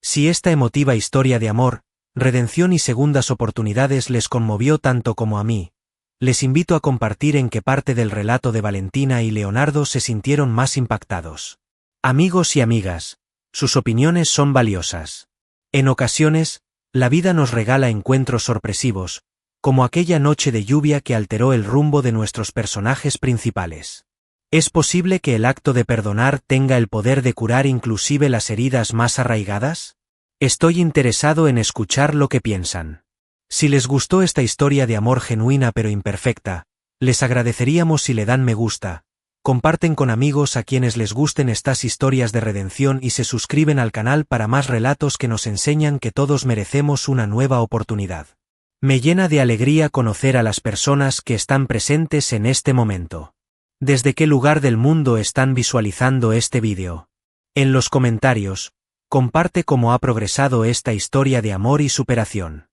Speaker 1: Si esta emotiva historia de amor, redención y segundas oportunidades les conmovió tanto como a mí, les invito a compartir en qué parte del relato de Valentina y Leonardo se sintieron más impactados. Amigos y amigas, sus opiniones son valiosas. En ocasiones, la vida nos regala encuentros sorpresivos, como aquella noche de lluvia que alteró el rumbo de nuestros personajes principales. ¿Es posible que el acto de perdonar tenga el poder de curar inclusive las heridas más arraigadas? Estoy interesado en escuchar lo que piensan. Si les gustó esta historia de amor genuina pero imperfecta, les agradeceríamos si le dan me gusta, comparten con amigos a quienes les gusten estas historias de redención y se suscriben al canal para más relatos que nos enseñan que todos merecemos una nueva oportunidad. Me llena de alegría conocer a las personas que están presentes en este momento. ¿Desde qué lugar del mundo están visualizando este vídeo? En los comentarios, comparte cómo ha progresado esta historia de amor y superación.